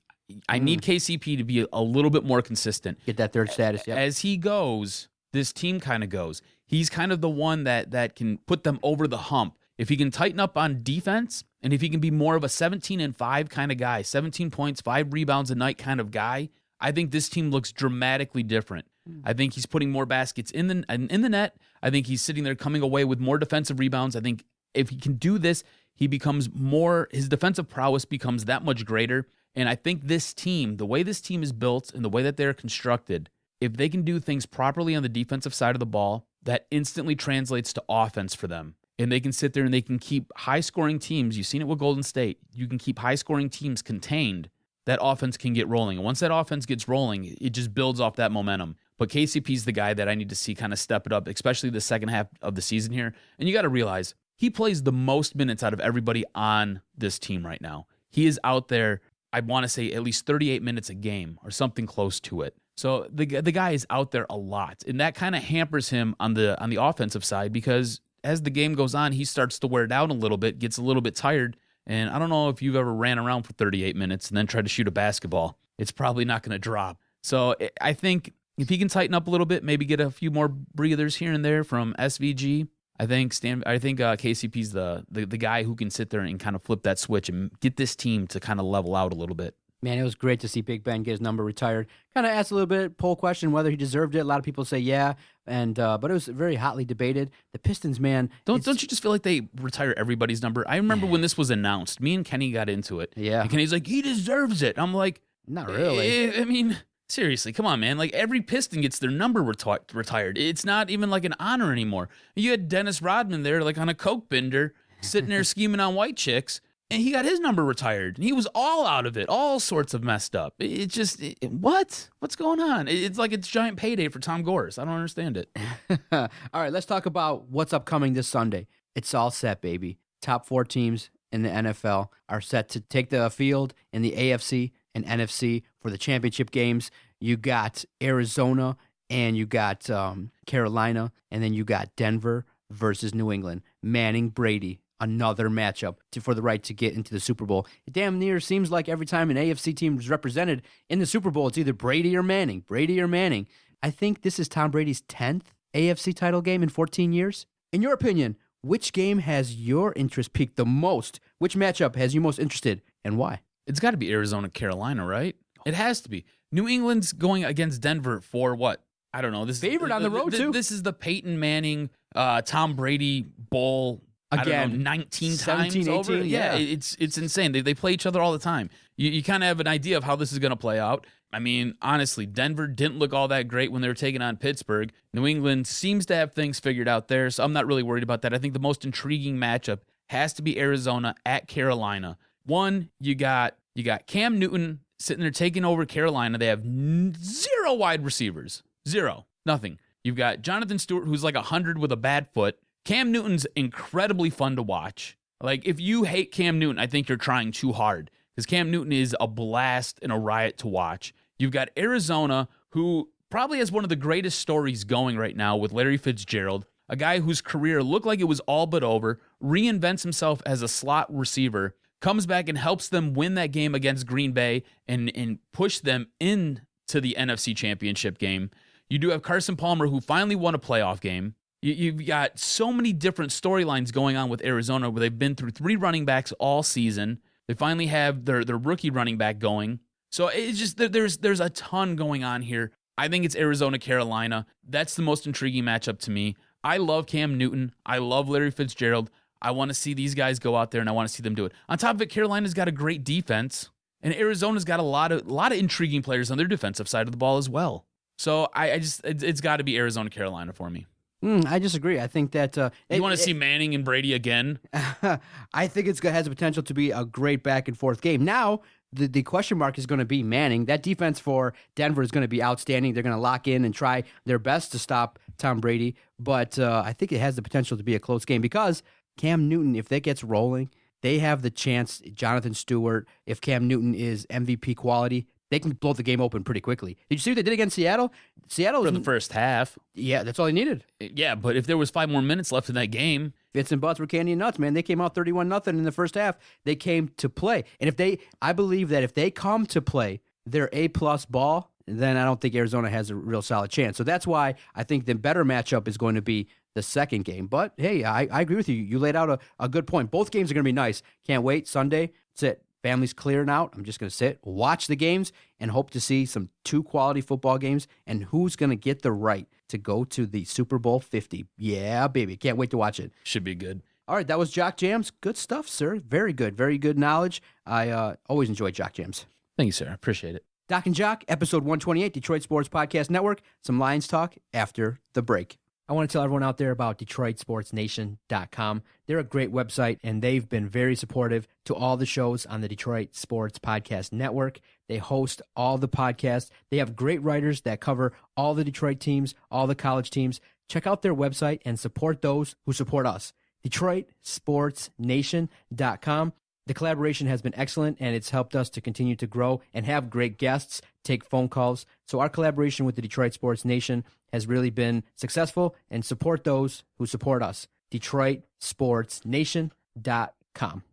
I need KCP to be a little bit more consistent. Get that third status, yeah. As he goes, this team kind of goes. He's kind of the one that can put them over the hump. If he can tighten up on defense, and if he can be more of a 17-5 kind of guy, 17 points, 5 rebounds a night kind of guy, I think this team looks dramatically different. I think he's putting more baskets in the net. I think he's sitting there coming away with more defensive rebounds. I think if he can do this, he becomes more, his defensive prowess becomes that much greater. And I think this team, the way this team is built and the way that they're constructed, if they can do things properly on the defensive side of the ball, that instantly translates to offense for them. And they can sit there and they can keep high-scoring teams. You've seen it with Golden State. You can keep high-scoring teams contained. That offense can get rolling. And once that offense gets rolling, it just builds off that momentum. But KCP's the guy that I need to see kind of step it up, especially the second half of the season here. And you got to realize, he plays the most minutes out of everybody on this team right now. He is out there, I want to say, at least 38 minutes a game or something close to it. So the guy is out there a lot. And that kind of hampers him on the offensive side because as the game goes on, he starts to wear down a little bit, gets a little bit tired. And I don't know if you've ever ran around for 38 minutes and then tried to shoot a basketball. It's probably not going to drop. So I think if he can tighten up a little bit, maybe get a few more breathers here and there from SVG, I think KCP's the guy who can sit there and kind of flip that switch and get this team to kind of level out a little bit. Man, it was great to see Big Ben get his number retired. Kind of asked a little bit, poll question, whether he deserved it. A lot of people say yeah, and but it was very hotly debated. The Pistons, man. Don't you just feel like they retire everybody's number? I remember when this was announced, me and Kenny got into it. Yeah. And Kenny's like, he deserves it. I'm like, Not really. I mean, seriously, come on, man. Like, every Piston gets their number retired. It's not even like an honor anymore. You had Dennis Rodman there, like on a coke bender, sitting there scheming on white chicks, and he got his number retired. And he was all out of it, all sorts of messed up. What? What's going on? It's like it's giant payday for Tom Gores. I don't understand it. All right, let's talk about what's upcoming this Sunday. It's all set, baby. Top 4 teams in the NFL are set to take the field in the AFC and NFC for the championship games. You got Arizona and you got Carolina, and then you got Denver versus New England. Manning, Brady, another matchup for the right to get into the Super Bowl. It damn near seems like every time an AFC team is represented in the Super Bowl, it's either Brady or Manning. Brady or Manning. I think this is Tom Brady's 10th AFC title game in 14 years. In your opinion, which game has your interest piqued the most? Which matchup has you most interested, and why? It's got to be Arizona, Carolina, right? It has to be. New England's going against Denver for what? I don't know. This Favorite on the road, too. This is the Peyton Manning, Tom Brady Bowl. Again, I don't know, 19 17, times over. 18, Yeah, yeah. it's insane. They play each other all the time. You kind of have an idea of how this is going to play out. I mean, honestly, Denver didn't look all that great when they were taking on Pittsburgh. New England seems to have things figured out there, so I'm not really worried about that. I think the most intriguing matchup has to be Arizona at Carolina. One, you got Cam Newton sitting there taking over Carolina. They have 0 wide receivers. 0. Nothing. You've got Jonathan Stewart, who's like 100 with a bad foot. Cam Newton's incredibly fun to watch. Like, if you hate Cam Newton, I think you're trying too hard, because Cam Newton is a blast and a riot to watch. You've got Arizona, who probably has one of the greatest stories going right now with Larry Fitzgerald, a guy whose career looked like it was all but over, reinvents himself as a slot receiver, comes back and helps them win that game against Green Bay and push them into the NFC Championship game. You do have Carson Palmer, who finally won a playoff game. You've got so many different storylines going on with Arizona, where they've been through 3 running backs all season. They finally have their rookie running back going. So it's just, there's a ton going on here. I think it's Arizona, Carolina. That's the most intriguing matchup to me. I love Cam Newton. I love Larry Fitzgerald. I want to see these guys go out there, and I want to see them do it. On top of it, Carolina's got a great defense, and Arizona's got a lot of intriguing players on their defensive side of the ball as well. So it's got to be Arizona, Carolina for me. I disagree. I think that you want to see Manning and Brady again? I think it has the potential to be a great back and forth game. Now, the question mark is going to be Manning. That defense for Denver is going to be outstanding. They're going to lock in and try their best to stop Tom Brady. But I think it has the potential to be a close game, because Cam Newton, if that gets rolling, they have the chance. Jonathan Stewart, if Cam Newton is MVP quality, they can blow the game open pretty quickly. Did you see what they did against Seattle? Seattle For the first half. Yeah, that's all they needed. Yeah, but if there was 5 more minutes left in that game. Fits and butts were candy and nuts, man. They came out 31-0 in the first half. They came to play. And I believe that if they come to play their A-plus ball, then I don't think Arizona has a real solid chance. So that's why I think the better matchup is going to be the second game. But, hey, I agree with you. You laid out a good point. Both games are going to be nice. Can't wait. Sunday, that's it. Family's clearing out. I'm just going to sit, watch the games, and hope to see some 2 quality football games, and who's going to get the right to go to the Super Bowl 50. Yeah, baby. Can't wait to watch it. Should be good. All right, that was Jock Jams. Good stuff, sir. Very good. Very good knowledge. I always enjoy Jock Jams. Thank you, sir. I appreciate it. Doc and Jock, episode 128, Detroit Sports Podcast Network. Some Lions talk after the break. I want to tell everyone out there about DetroitSportsNation.com. They're a great website, and they've been very supportive to all the shows on the Detroit Sports Podcast Network. They host all the podcasts. They have great writers that cover all the Detroit teams, all the college teams. Check out their website and support those who support us. DetroitSportsNation.com. The collaboration has been excellent, and it's helped us to continue to grow and have great guests, take phone calls. So our collaboration with the Detroit Sports Nation has really been successful, and support those who support us. DetroitSportsNation.com.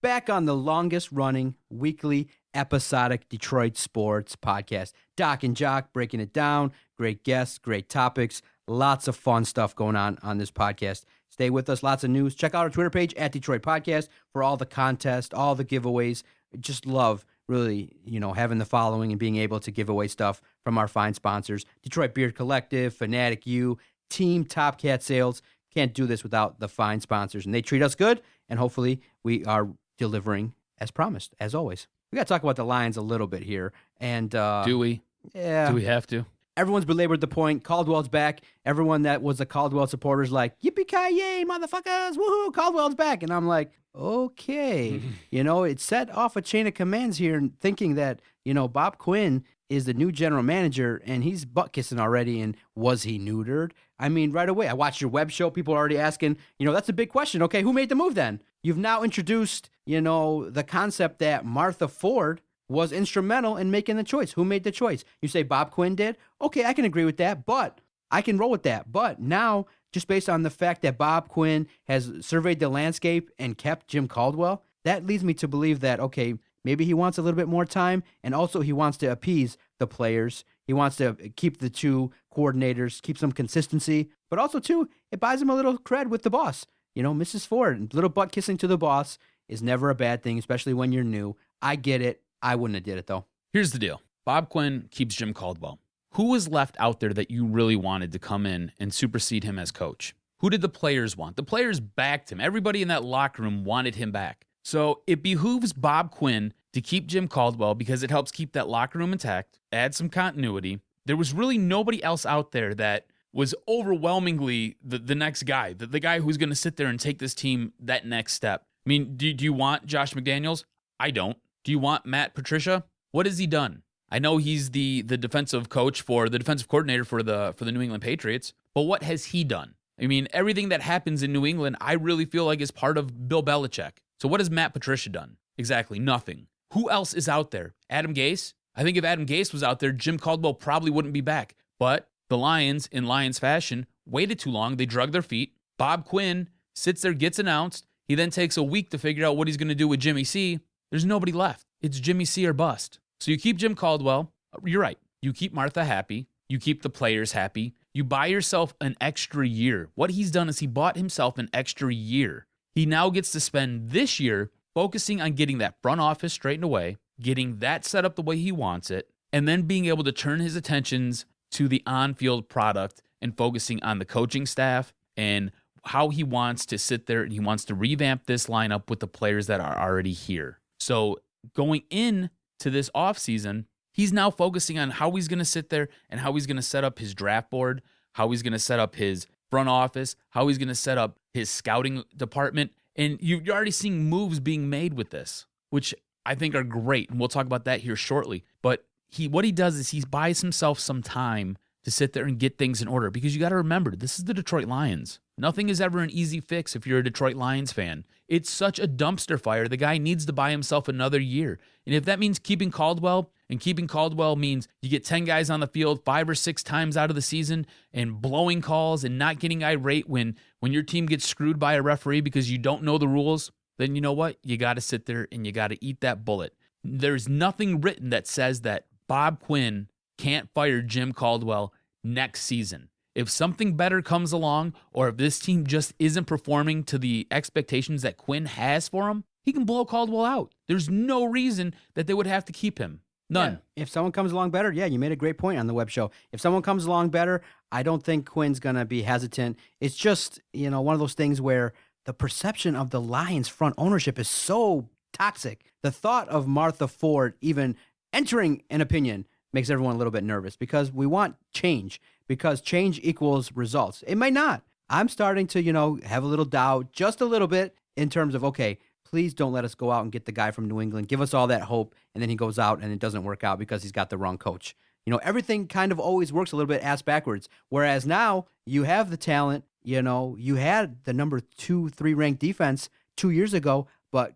Back on the longest running weekly episodic Detroit sports podcast. Doc and Jock breaking it down. Great guests, great topics, Lots of fun stuff going on this podcast. Stay with us. Lots of news. Check out our Twitter page at Detroit Podcast for all the contests, all the giveaways. Just love really, having the following and being able to give away stuff from our fine sponsors. Detroit Beard Collective, Fanatic U, Team Top Cat Sales. Can't do this without the fine sponsors. And they treat us good, and hopefully we are delivering as promised, as always. We got to talk about the Lions a little bit here. And Do we? Yeah. Do we have to? Everyone's belabored the point. Caldwell's back. Everyone that was a Caldwell supporter is like, yippee-ki-yay, motherfuckers, woohoo, Caldwell's back. And I'm like, okay. It set off a chain of commands here, thinking that, Bob Quinn is the new general manager, and he's butt-kissing already, and was he neutered? I mean, right away, I watched your web show. People are already asking, that's a big question. Okay, who made the move then? You've now introduced, the concept that Martha Ford was instrumental in making the choice. Who made the choice? You say Bob Quinn did? Okay, I can agree with that, but I can roll with that. But now, just based on the fact that Bob Quinn has surveyed the landscape and kept Jim Caldwell, that leads me to believe that, okay, maybe he wants a little bit more time, and also he wants to appease the players. He wants to keep the two coordinators, keep some consistency, but also, too, it buys him a little cred with the boss. Mrs. Ford, little butt kissing to the boss is never a bad thing, especially when you're new. I get it. I wouldn't have did it, though. Here's the deal. Bob Quinn keeps Jim Caldwell. Who was left out there that you really wanted to come in and supersede him as coach? Who did the players want? The players backed him. Everybody in that locker room wanted him back. So it behooves Bob Quinn to keep Jim Caldwell because it helps keep that locker room intact, add some continuity. There was really nobody else out there that was overwhelmingly the next guy, the guy who's going to sit there and take this team that next step. I mean, do you want Josh McDaniels? I don't. Do you want Matt Patricia? What has he done? I know he's the defensive coordinator for the New England Patriots, but what has he done? I mean, everything that happens in New England, I really feel like is part of Bill Belichick. So what has Matt Patricia done? Exactly nothing. Who else is out there? Adam Gase? I think if Adam Gase was out there, Jim Caldwell probably wouldn't be back. But the Lions, in Lions fashion, waited too long. They drug their feet. Bob Quinn sits there, gets announced. He then takes a week to figure out what he's going to do with Jimmy C. There's nobody left. It's Jimmy C or bust. So you keep Jim Caldwell. You're right. You keep Martha happy. You keep the players happy. You buy yourself an extra year. What he's done is he bought himself an extra year. He now gets to spend this year focusing on getting that front office straightened away, getting that set up the way he wants it, and then being able to turn his attentions to the on-field product and focusing on the coaching staff and how he wants to sit there and he wants to revamp this lineup with the players that are already here. So going in to this offseason, he's now focusing on how he's going to sit there and how he's going to set up his draft board, how he's going to set up his front office, how he's going to set up his scouting department. And you're already seeing moves being made with this, which I think are great. And we'll talk about that here shortly. But what he does is he buys himself some time to sit there and get things in order, because you got to remember, this is the Detroit Lions. Nothing is ever an easy fix if you're a Detroit Lions fan. It's such a dumpster fire. The guy needs to buy himself another year. And if that means keeping Caldwell, and keeping Caldwell means you get 10 guys on the field 5 or 6 times out of the season and blowing calls and not getting irate when your team gets screwed by a referee because you don't know the rules, then you know what? You got to sit there and you got to eat that bullet. There's nothing written that says that Bob Quinn can't fire Jim Caldwell next season. If something better comes along, or if this team just isn't performing to the expectations that Quinn has for him, he can blow Caldwell out. There's no reason that they would have to keep him. None. Yeah. If someone comes along better, you made a great point on the web show. If someone comes along better, I don't think Quinn's going to be hesitant. It's just, one of those things where the perception of the Lions front ownership is so toxic. The thought of Martha Ford even entering an opinion makes everyone a little bit nervous, because we want change, because change equals results. It might not. I'm starting to, have a little doubt, just a little bit, in terms of, okay, please don't let us go out and get the guy from New England. Give us all that hope, and then he goes out and it doesn't work out because he's got the wrong coach. Everything kind of always works a little bit ass backwards. Whereas now you have the talent, you had the number 2, 3 ranked defense 2 years ago, but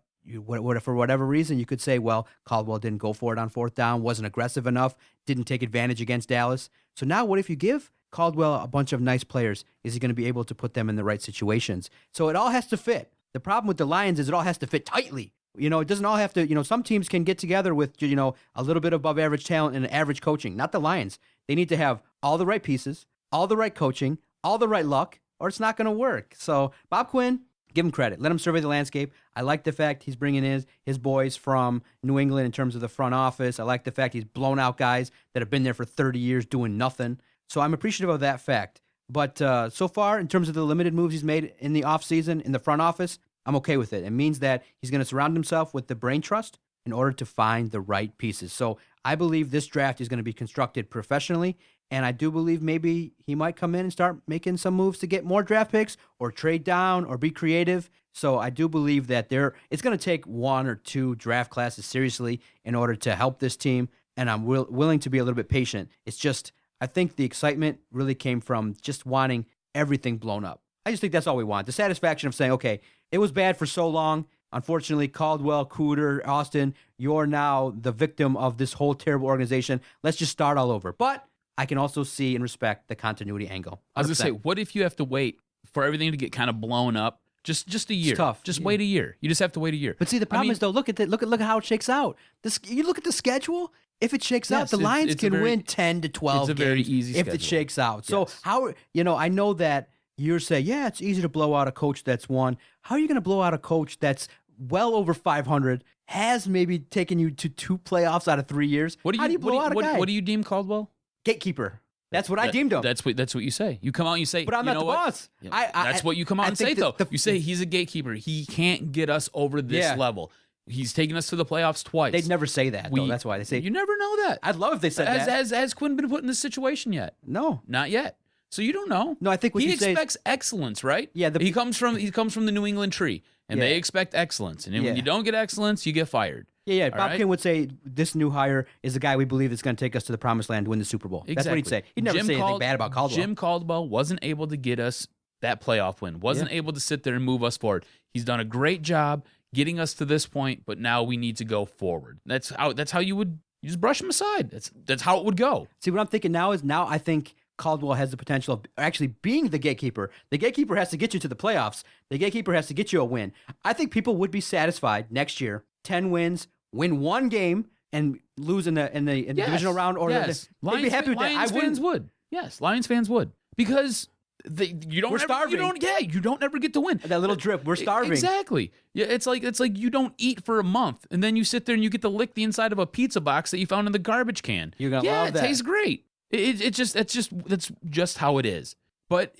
for whatever reason, you could say, well, Caldwell didn't go for it on 4th down, wasn't aggressive enough, didn't take advantage against Dallas. So now what if you give Caldwell a bunch of nice players? Is he going to be able to put them in the right situations? So it all has to fit. The problem with the Lions is it all has to fit tightly. It doesn't all have to, some teams can get together with, a little bit above average talent and average coaching. Not the Lions. They need to have all the right pieces, all the right coaching, all the right luck, or it's not going to work. So Bob Quinn, give him credit. Let him survey the landscape. I like the fact he's bringing in his boys from New England in terms of the front office. I like the fact he's blown out guys that have been there for 30 years doing nothing. So I'm appreciative of that fact. But so far, in terms of the limited moves he's made in the offseason in the front office, I'm okay with it. It means that he's going to surround himself with the brain trust in order to find the right pieces. So I believe this draft is going to be constructed professionally, and I do believe maybe he might come in and start making some moves to get more draft picks or trade down or be creative. So I do believe that it's going to take one or two draft classes seriously in order to help this team, and I'm willing to be a little bit patient. It's just I think the excitement really came from just wanting everything blown up. I just think that's all we want. The satisfaction of saying, okay, it was bad for so long. Unfortunately, Caldwell, Cooter, Austin, you're now the victim of this whole terrible organization. Let's just start all over. But I can also see and respect the continuity angle. 100%. I was going to say, what if you have to wait for everything to get kind of blown up? Just a year. It's tough. Just wait a year. You just have to wait a year. But see, the problem is though, look at how it shakes out. You look at the schedule. If it shakes out, the Lions can win 10 to 12 games. It's a very easy if schedule. it shakes out. So Yes. how I know that you're saying, yeah, it's easy to blow out a coach that's won. How are you going to blow out a coach that's well over 500, has maybe taken you to 2 playoffs out of 3 years? How do you blow out a guy? What do you deem Caldwell? Gatekeeper. That's what I deemed him. That's what you say. You come out and you say, but I'm you not the know what? boss. Yeah, that's what you come out and say, though. You say he's a gatekeeper. He can't get us over this level. He's taken us to the playoffs twice. They'd never say that, though. That's why they say. You never know that. I'd love if they said that. Has Quinn been put in this situation yet? No. Not yet. So you don't know. No, I think what he you say expects excellence, right? Yeah, he comes from the New England tree, and they expect excellence. And when you don't get excellence, you get fired. Yeah. Bob Quinn would say this new hire is the guy we believe is going to take us to the promised land, win the Super Bowl. Exactly. That's what he'd say. He'd never say anything bad about Caldwell. Jim Caldwell wasn't able to get us that playoff win. Wasn't able to sit there and move us forward. He's done a great job getting us to this point, but now we need to go forward. That's how you just brush him aside. That's how it would go. See, what I'm thinking now I think Caldwell has the potential of actually being the gatekeeper. The gatekeeper has to get you to the playoffs. The gatekeeper has to get you a win. I think people would be satisfied next year, 10 wins, win 1 game, and lose in the divisional round. Or they'd be happy with that. Lions fans would. Yes, Lions fans would. Because we're starving. You don't ever get to win. That little drip, we're starving. Exactly. Yeah, it's like you don't eat for a month, and then you sit there and you get to lick the inside of a pizza box that you found in the garbage can. You're gonna love that. It tastes great. That's just how it is. But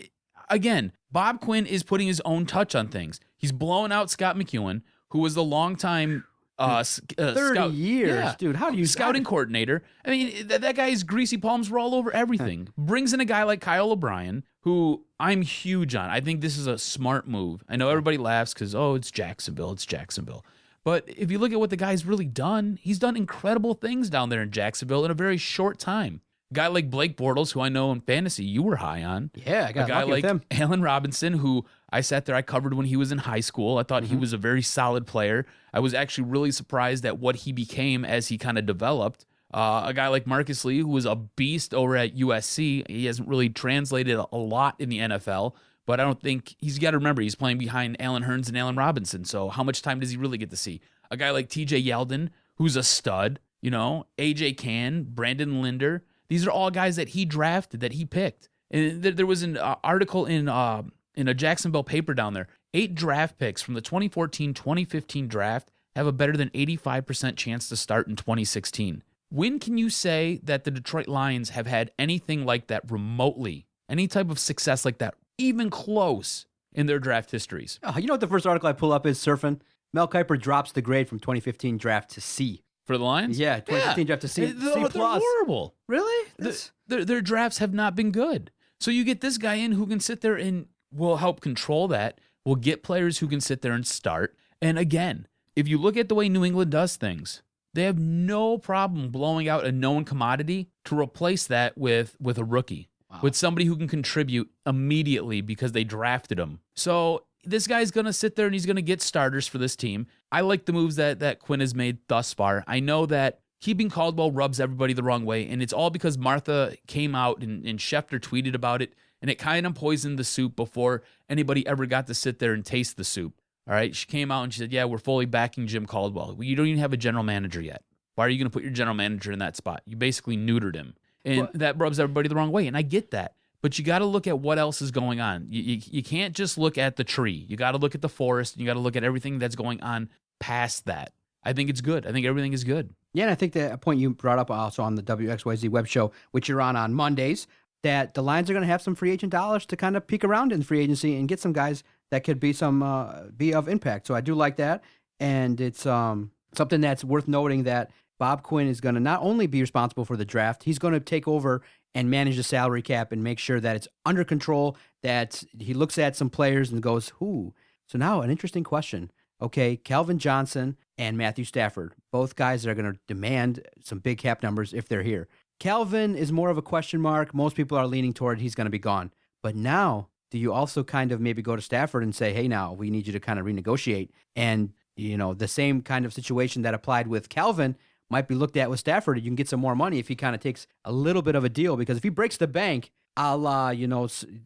again, Bob Quinn is putting his own touch on things. He's blowing out Scott McEwen, who was the longtime 30 years, dude. How do you scouting coordinator? I mean, that guy's greasy palms were all over everything. Brings in a guy like Kyle O'Brien, who I'm huge on. I think this is a smart move. I know everybody laughs because it's Jacksonville. But if you look at what the guy's really done, he's done incredible things down there in Jacksonville in a very short time. A guy like Blake Bortles, who I know in fantasy you were high on. Yeah, I got a guy lucky like with him. Allen Robinson, who I sat there, I covered when he was in high school. I thought he was a very solid player. I was actually really surprised at what he became as he kind of developed. A guy like Marcus Lee, who was a beast over at USC. He hasn't really translated a lot in the NFL, but I don't think he's got to remember he's playing behind Allen Hurns and Allen Robinson. So how much time does he really get to see? A guy like TJ Yeldon, who's a stud, AJ Cann, Brandon Linder. These are all guys that he drafted, that he picked. And there was an article in a Jacksonville paper down there. 8 draft picks from the 2014-2015 draft have a better than 85% chance to start in 2016. When can you say that the Detroit Lions have had anything like that remotely, any type of success like that, even close in their draft histories? Oh, you know what the first article I pull up is surfing? Mel Kiper drops the grade from 2015 draft to C. For the Lions? Yeah, 2015 draft to C. They're horrible. Really? Their drafts have not been good. So you get this guy in who can sit there and will help control that. We'll get players who can sit there and start. And again, if you look at the way New England does things, they have no problem blowing out a known commodity to replace that with a rookie, with somebody who can contribute immediately because they drafted him. So this guy's going to sit there and he's going to get starters for this team. I like the moves that Quinn has made thus far. I know that keeping Caldwell rubs everybody the wrong way, and it's all because Martha came out and Schefter tweeted about it, and it kind of poisoned the soup before anybody ever got to sit there and taste the soup. All right, she came out and she said, yeah, we're fully backing Jim Caldwell. Well, you don't even have a general manager yet. Why are you going to put your general manager in that spot? You basically neutered him. And that rubs everybody the wrong way, and I get that. but you got to look at what else is going on. You can't just look at the tree. You got to look at the forest, and you got to look at everything that's going on past that. I think it's good. I think everything is good. Yeah, and I think the point you brought up also on the WXYZ web show, which you're on Mondays, that the Lions are going to have some free agent dollars to kind of peek around in free agency and get some guys that could be be of impact. So I do like that, and it's something that's worth noting that Bob Quinn is going to not only be responsible for the draft, he's going to take over and manage the salary cap and make sure that it's under control, that he looks at some players and goes, who? So now an interesting question. Okay, Calvin Johnson and Matthew Stafford, both guys that are going to demand some big cap numbers if they're here. Calvin is more of a question mark. Most people are leaning toward he's going to be gone. But now, do you also kind of maybe go to Stafford and say, hey, now we need you to kind of renegotiate? And, the same kind of situation that applied with Calvin might be looked at with Stafford. You can get some more money if he kind of takes a little bit of a deal, because if he breaks the bank, a la,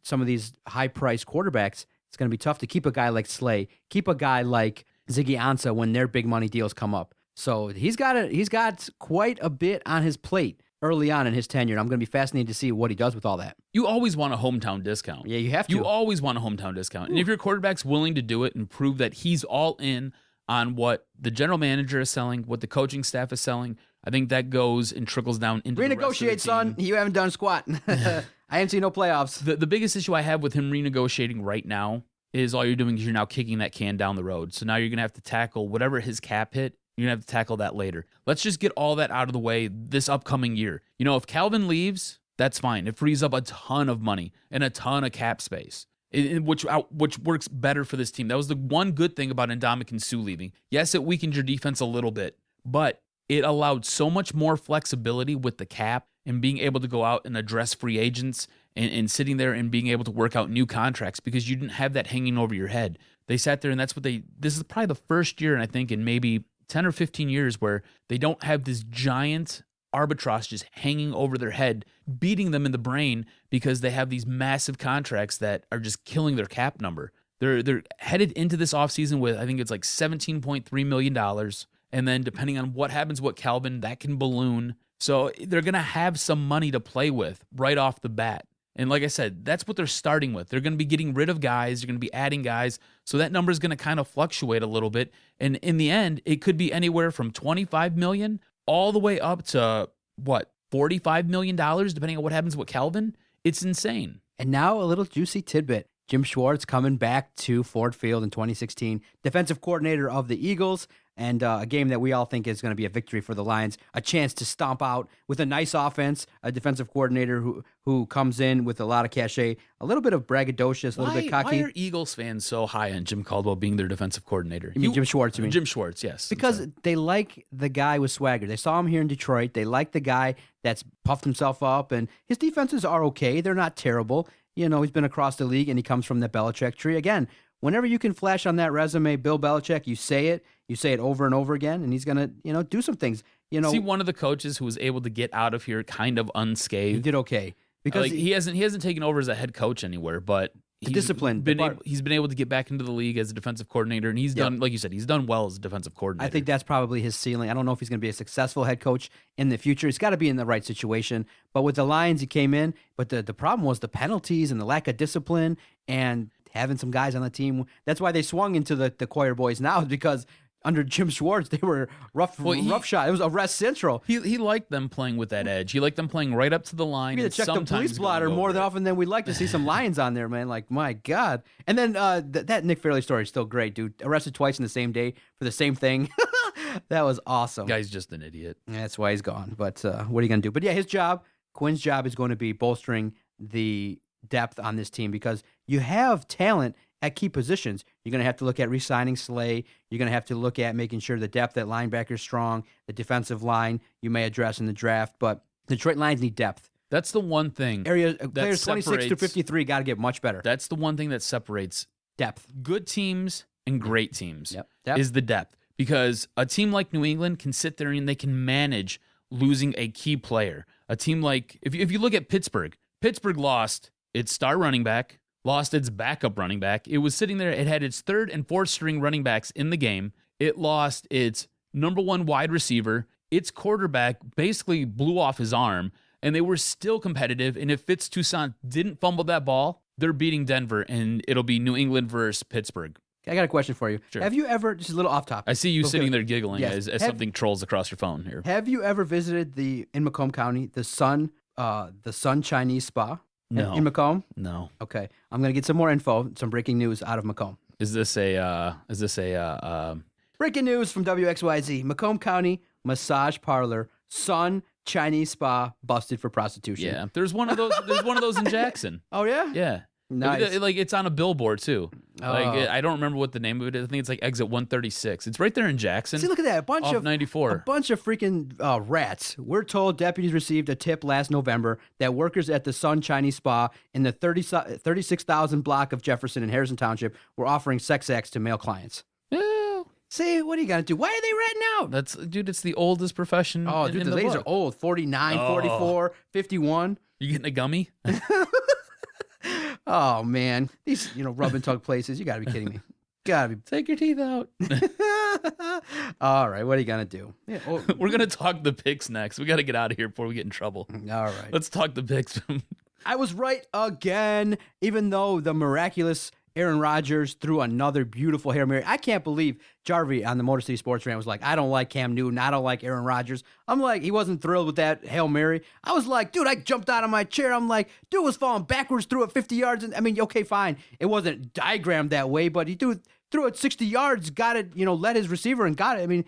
some of these high-priced quarterbacks, it's going to be tough to keep a guy like Slay, keep a guy like Ziggy Ansah when their big money deals come up. So he's got quite a bit on his plate early on in his tenure. And I'm going to be fascinated to see what he does with all that. You always want a hometown discount. Yeah, you have to. You always want a hometown discount. And if your quarterback's willing to do it and prove that he's all in on what the general manager is selling, what the coaching staff is selling, I think that goes and trickles down into the rest of the renegotiate, team. son. You haven't done squat. I haven't seen no playoffs. The biggest issue I have with him renegotiating right now is all you're doing is you're now kicking that can down the road. So now you're going to have to tackle whatever his cap hit. You're going to have to tackle that later. Let's just get all that out of the way this upcoming year. If Calvin leaves, that's fine. It frees up a ton of money and a ton of cap space, which works better for this team. That was the one good thing about Ndamukong Suh leaving. Yes, it weakened your defense a little bit, but it allowed so much more flexibility with the cap and being able to go out and address free agents and sitting there and being able to work out new contracts because you didn't have that hanging over your head. They sat there, and this is probably the first year, and I think in maybe 10 or 15 years where they don't have this giant arbitrage just hanging over their head, beating them in the brain because they have these massive contracts that are just killing their cap number. They're headed into this offseason with, I think it's like $17.3 million. And then depending on what happens with Calvin, that can balloon. So they're going to have some money to play with right off the bat. And like I said, that's what they're starting with. They're going to be getting rid of guys. They're going to be adding guys. So that number is going to kind of fluctuate a little bit. And in the end, it could be anywhere from $25 million all the way up to, $45 million, depending on what happens with Calvin. It's insane. And now a little juicy tidbit. Jim Schwartz coming back to Ford Field in 2016, defensive coordinator of the Eagles, and a game that we all think is going to be a victory for the Lions, a chance to stomp out with a nice offense, a defensive coordinator who comes in with a lot of cachet, a little bit of braggadocious, a little bit cocky. Why are Eagles fans so high on Jim Caldwell being their defensive coordinator? You mean Jim Schwartz, you mean? Jim Schwartz, yes. Because they like the guy with swagger. They saw him here in Detroit. They like the guy that's puffed himself up, and his defenses are okay. They're not terrible. He's been across the league, and he comes from the Belichick tree. Again, whenever you can flash on that resume, Bill Belichick, you say it over and over again, and he's going to, do some things. See, one of the coaches who was able to get out of here kind of unscathed. He did okay. Because he hasn't taken over as a head coach anywhere, but he's been able to get back into the league as a defensive coordinator, and he's done, like you said, he's done well as a defensive coordinator. I think that's probably his ceiling. I don't know if he's going to be a successful head coach in the future. He's got to be in the right situation. But with the Lions, he came in, but the problem was the penalties and the lack of discipline and having some guys on the team. That's why they swung into the choir boys now, because under Jim Schwartz, they were rough shot. It was arrest central. He liked them playing with that edge. He liked them playing right up to the line. You need to check the police blotter more than often than we'd like to see some Lions on there, man. Like, my God. And then that Nick Fairley story is still great, dude. Arrested twice in the same day for the same thing. That was awesome. Guy's just an idiot. Yeah, that's why he's gone. But what are you going to do? But yeah, Quinn's job is going to be bolstering the depth on this team because you have talent at key positions. You're going to have to look at re-signing Slay. You're going to have to look at making sure the depth at linebacker is strong. The defensive line you may address in the draft, but Detroit Lions need depth. That's the one thing. Players 26 through 53 got to get much better. That's the one thing that separates depth. Good teams and great teams. Yep. Is the depth. Because a team like New England can sit there and they can manage losing a key player. A team like, if you look at Pittsburgh lost its star running back, lost its backup running back. It was sitting there. It had its third and fourth string running backs in the game. It lost its number one wide receiver. Its quarterback basically blew off his arm. and they were still competitive. And if Fitz Toussaint didn't fumble that ball, they're beating Denver, and it'll be New England versus Pittsburgh. I got a question for you. Sure. Have you ever, just a little off topic. I see you sitting there giggling Yes. as something trolls across your phone here. Have you ever visited in Macomb County, the Sun Chinese Spa? No. In Macomb? No. Okay. I'm going to get some more info, some breaking news out of Macomb. Is this a Breaking news from WXYZ. Macomb County Massage Parlor, Sun Chinese Spa busted for prostitution. yeah, there's one of those in Jackson. Oh, yeah? Yeah. Nice. Like it's on a billboard too. Like Oh. I don't remember what the name of it is. I think it's like exit 136. It's right there in Jackson. See, look at that. off 94. A bunch of freaking rats. We're told deputies received a tip last November that workers at the Sun Chinese Spa in the 36,000 block of Jefferson and Harrison Township were offering sex acts to male clients. Yeah. See, what are you going to do? Why are they ratting out? Dude, it's the oldest profession. Oh, in dude, the the ladies book. are old. 49, Oh. 44, 51. You getting a gummy? Oh, man. These, rub and tug places. You got to be kidding me. Got to be. Take your teeth out. All right. What are you going to do? Yeah, We're gonna talk the picks next. We got to get out of here before we get in trouble. all right. Let's talk the picks. I was right again, even though the miraculous Aaron Rodgers threw another beautiful Hail Mary. I can't believe Jarvie on the Motor City Sports Rant was like, I don't like Cam Newton. I don't like Aaron Rodgers. I'm like, he wasn't thrilled with that Hail Mary. I was like, dude, I jumped out of my chair. I'm like, dude was falling backwards, threw it 50 yards. And I mean, okay, fine. It wasn't diagrammed that way, but he threw it 60 yards, got it, led his receiver and got it. I mean,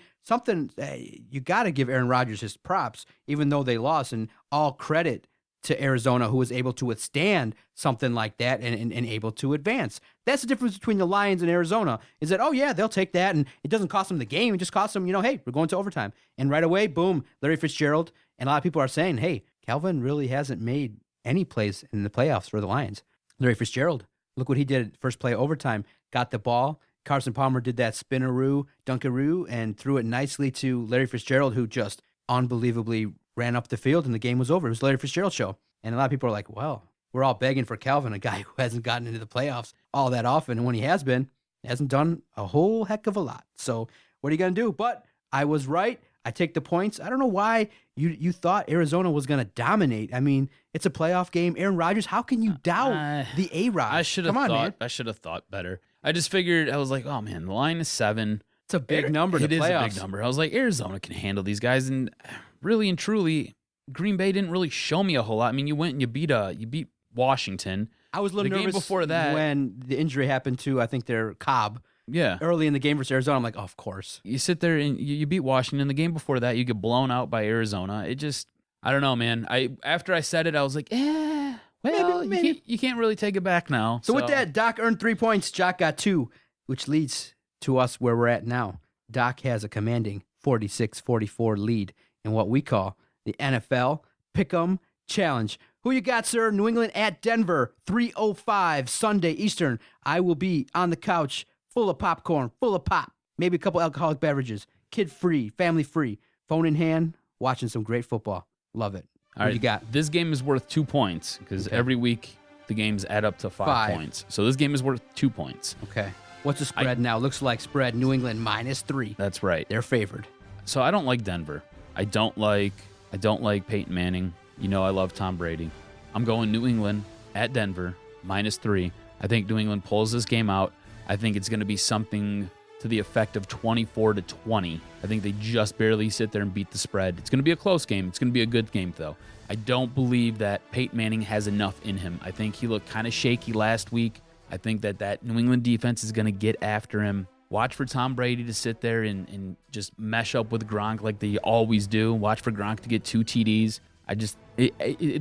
you got to give Aaron Rodgers his props, even though they lost, and all credit to Arizona, who was able to withstand something like that and able to advance. That's the difference between the Lions and Arizona, is that, oh, yeah, they'll take that, and it doesn't cost them the game. It just costs them, hey, we're going to overtime. And right away, boom, Larry Fitzgerald. And a lot of people are saying, hey, Calvin really hasn't made any plays in the playoffs for the Lions. Larry Fitzgerald, look what he did first play of overtime. Got the ball. Carson Palmer did that spinaroo, dunkaroo, and threw it nicely to Larry Fitzgerald, who just unbelievably ran up the field, and the game was over. It was Larry Fitzgerald's show. And a lot of people are like, well, we're all begging for Calvin, a guy who hasn't gotten into the playoffs all that often. And when he has been, hasn't done a whole heck of a lot. So what are you going to do? But I was right. I take the points. I don't know why you thought Arizona was going to dominate. I mean, it's a playoff game. Aaron Rodgers, how can you doubt the A-Rod? I should have Come on, thought. man. I should have thought better. I just figured. I was like, oh man, the line is 7. It's a big number to It is playoffs. a big number. I was like, Arizona can handle these guys, and really and truly, Green Bay didn't really show me a whole lot. I mean, you went and you beat Washington. I was a little The game nervous before that- when the injury happened to, I think, their Cobb Yeah. early in the game versus Arizona. I'm like, oh, of course. You sit there and you beat Washington. The game before that, you get blown out by Arizona. It just, I don't know, man. After I said it, I was like, well, Maybe. You can't really take it back now. So with that, Doc earned 3 points. Jock got 2, which leads to us where we're at now. Doc has a commanding 46-44 lead in what we call the NFL Pick'em Challenge. Who you got, sir? New England at Denver, 3:05 Sunday Eastern. I will be on the couch, full of popcorn, full of pop, maybe a couple alcoholic beverages, kid-free, family-free, phone in hand, watching some great football. Love it. All right, you got? This game is worth 2 points because every week the games add up to 5 points. So this game is worth 2 points. Okay. What's the spread now? Looks like spread New England -3. That's right. They're favored. So I don't like Denver. I don't like Peyton Manning. You know I love Tom Brady. I'm going New England at Denver -3. I think New England pulls this game out. I think it's going to be something to the effect of 24-20. I think they just barely sit there and beat the spread. It's going to be a close game. It's going to be a good game, though. I don't believe that Peyton Manning has enough in him. I think he looked kind of shaky last week. I think that New England defense is going to get after him. Watch for Tom Brady to sit there and just mesh up with Gronk like they always do. Watch for Gronk to get 2 TDs.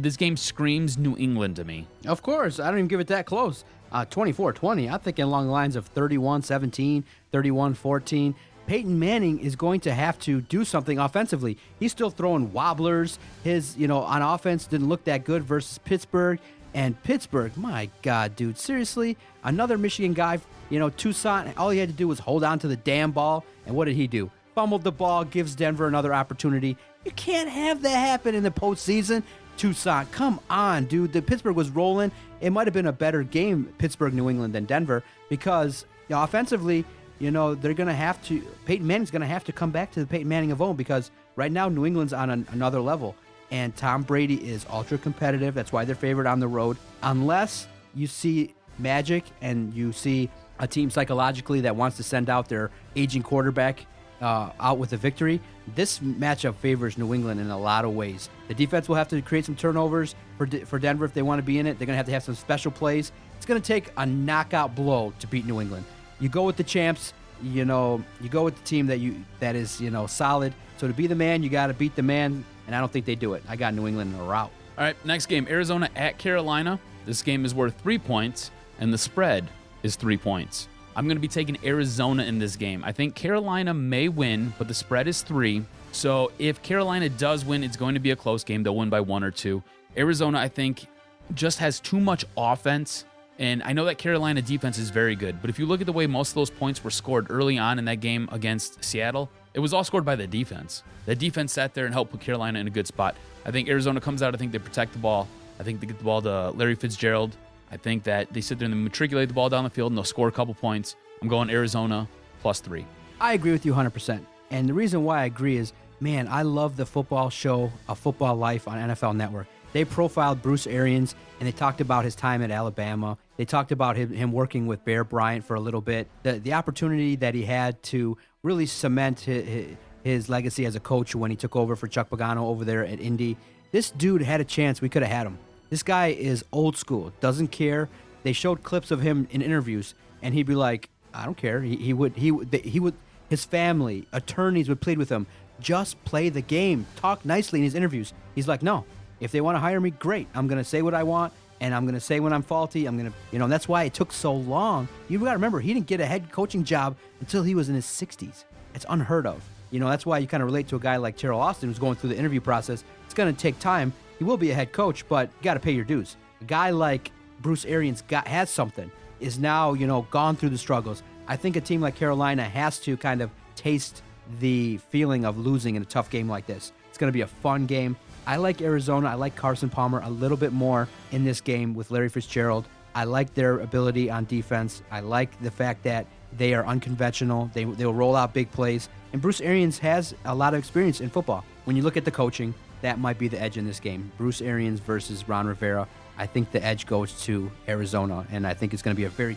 This game screams New England to me. Of course. I don't even give it that close. 24-20. I'm thinking along the lines of 31-17, 31-14. Peyton Manning is going to have to do something offensively. He's still throwing wobblers. His, on offense didn't look that good versus Pittsburgh. And Pittsburgh, my God, dude, seriously? Another Michigan guy, Toussaint, all he had to do was hold on to the damn ball. And what did he do? Fumbled the ball, gives Denver another opportunity. You can't have that happen in the postseason. Toussaint, come on, dude. The Pittsburgh was rolling. It might have been a better game, Pittsburgh, New England, than Denver, because offensively, they're going to have to, Peyton Manning's going to have to come back to the Peyton Manning of old, because right now New England's on another level. and Tom Brady is ultra competitive. That's why they're favored on the road. Unless you see magic and you see a team psychologically that wants to send out their aging quarterback out with a victory, this matchup favors New England in a lot of ways. The defense will have to create some turnovers for Denver if they want to be in it. They're going to have some special plays. It's going to take a knockout blow to beat New England. You go with the champs. You go with the team that is solid. So to be the man, you got to beat the man, and I don't think they do it. I got New England in a rout. All right, next game, Arizona at Carolina. This game is worth 3 points, and the spread is 3 points. I'm going to be taking Arizona in this game. I think Carolina may win, but the spread is 3. So if Carolina does win, it's going to be a close game. They'll win by 1 or 2. Arizona, I think, just has too much offense. And I know that Carolina defense is very good, but if you look at the way most of those points were scored early on in that game against Seattle, it was all scored by the defense. The defense sat there and helped put Carolina in a good spot. I think Arizona comes out. I think they protect the ball. I think they get the ball to Larry Fitzgerald. I think that they sit there and they matriculate the ball down the field and they'll score a couple points. I'm going Arizona +3. I agree with you 100%. And the reason why I agree is, man, I love the football show, A Football Life on NFL Network. They profiled Bruce Arians, and they talked about his time at Alabama. They talked about him working with Bear Bryant for a little bit. The opportunity that he had to really cement his legacy as a coach when he took over for Chuck Pagano over there at Indy. This dude had a chance. We could have had him. This guy is old school, doesn't care. They showed clips of him in interviews, and he'd be like, I don't care. He would. His family, attorneys would plead with him, just play the game, talk nicely in his interviews. He's like, no. If they want to hire me, great. I'm going to say what I want, and I'm going to say when I'm faulty. I'm going to, and that's why it took so long. You got to remember, he didn't get a head coaching job until he was in his 60s. It's unheard of. That's why you kind of relate to a guy like Terrell Austin who's going through the interview process. It's going to take time. He will be a head coach, but you got to pay your dues. A guy like Bruce Arians has something, is now, gone through the struggles. I think a team like Carolina has to kind of taste the feeling of losing in a tough game like this. It's going to be a fun game. I like Arizona. I like Carson Palmer a little bit more in this game with Larry Fitzgerald. I like their ability on defense. I like the fact that they are unconventional. They'll roll out big plays. And Bruce Arians has a lot of experience in football. When you look at the coaching, that might be the edge in this game. Bruce Arians versus Ron Rivera. I think the edge goes to Arizona, and I think it's going to be a very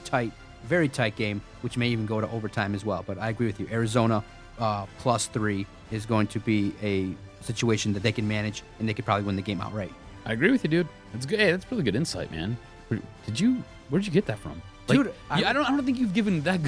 tight game, which may even go to overtime as well. But I agree with you. Arizona +3 is going to be a situation that they can manage, and they could probably win the game outright. I agree with you, dude. That's good. Hey, that's really good insight, man. Where'd you get that from? Dude, I don't think you've given that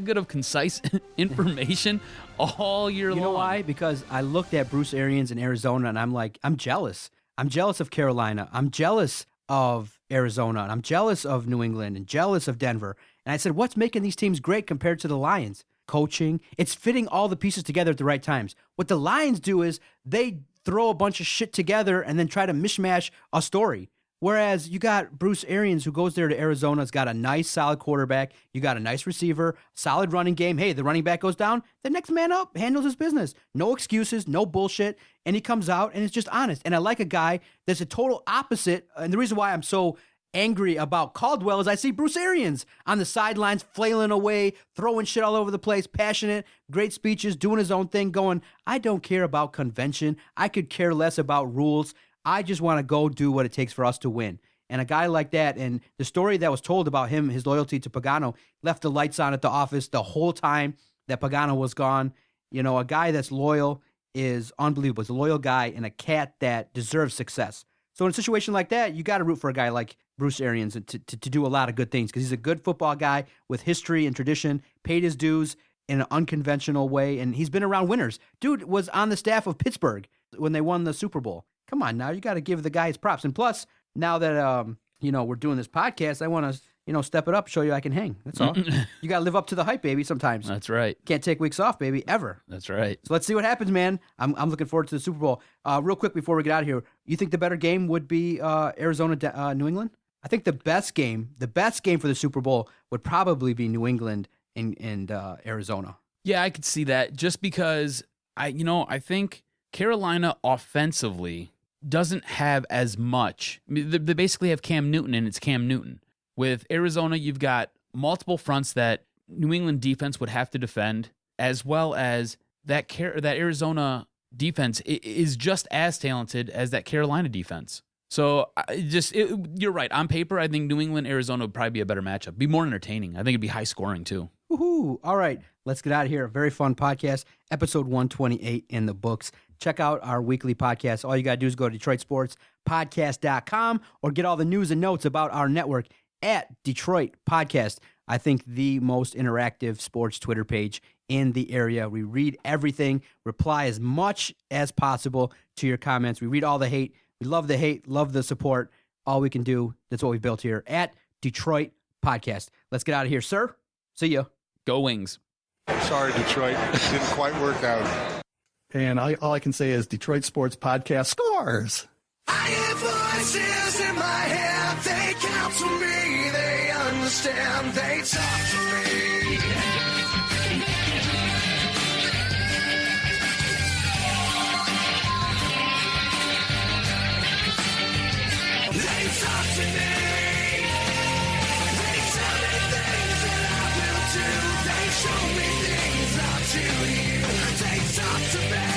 good of concise information all year long. You know why? Because I looked at Bruce Arians in Arizona, and I'm like, I'm jealous. I'm jealous of Carolina. I'm jealous of Arizona, and I'm jealous of New England, and jealous of Denver. And I said, what's making these teams great compared to the Lions? Coaching. It's fitting all the pieces together at the right times. What the Lions do is they throw a bunch of shit together and then try to mishmash a story. Whereas you got Bruce Arians, who goes there to Arizona, has got a nice, solid quarterback. You got a nice receiver, solid running game. Hey, the running back goes down, the next man up handles his business. No excuses, no bullshit. And he comes out and it's just honest. And I like a guy that's a total opposite. And the reason why I'm so angry about Caldwell is I see Bruce Arians on the sidelines flailing away, throwing shit all over the place, passionate, great speeches, doing his own thing, going, I don't care about convention. I could care less about rules. I just want to go do what it takes for us to win. And a guy like that, and the story that was told about him, his loyalty to Pagano, left the lights on at the office the whole time that Pagano was gone. A guy that's loyal is unbelievable. He's a loyal guy and a cat that deserves success. So in a situation like that, you got to root for a guy like Bruce Arians to do a lot of good things because he's a good football guy with history and tradition, paid his dues in an unconventional way, and he's been around winners. Dude was on the staff of Pittsburgh when they won the Super Bowl. Come on now, you got to give the guy his props. And plus, now that we're doing this podcast, I want to step it up, show you I can hang. That's all. You got to live up to the hype, baby. Sometimes That's right. Can't take weeks off, baby, ever. That's right. So let's see what happens, man. I'm looking forward to the Super Bowl. Real quick before we get out of here, you think the better game would be Arizona, New England? I think the best game for the Super Bowl would probably be New England and Arizona. Yeah, I could see that just because I think Carolina offensively doesn't have as much. I mean, they basically have Cam Newton, and it's Cam Newton. With Arizona, you've got multiple fronts that New England defense would have to defend, as well as that Arizona defense is just as talented as that Carolina defense. So you're right. On paper, I think New England, Arizona would probably be a better matchup. Be more entertaining. I think it'd be high scoring too. Woohoo. All right, let's get out of here. A very fun podcast, episode 128 in the books. Check out our weekly podcast. All you got to do is go to DetroitSportsPodcast.com or get all the news and notes about our network at Detroit Podcast. I think the most interactive sports Twitter page in the area. We read everything, reply as much as possible to your comments. We read all the hate. We love the hate, love the support. All we can do, that's what we've built here at Detroit Podcast. Let's get out of here, sir. See ya. Go Wings. Sorry, Detroit. Didn't quite work out. And all I can say is Detroit Sports Podcast scores. I hear voices in my head. They counsel me. They understand. They talk to me. They talk to me. They tell me things that I will do. They show me things I'll do you. They talk to me.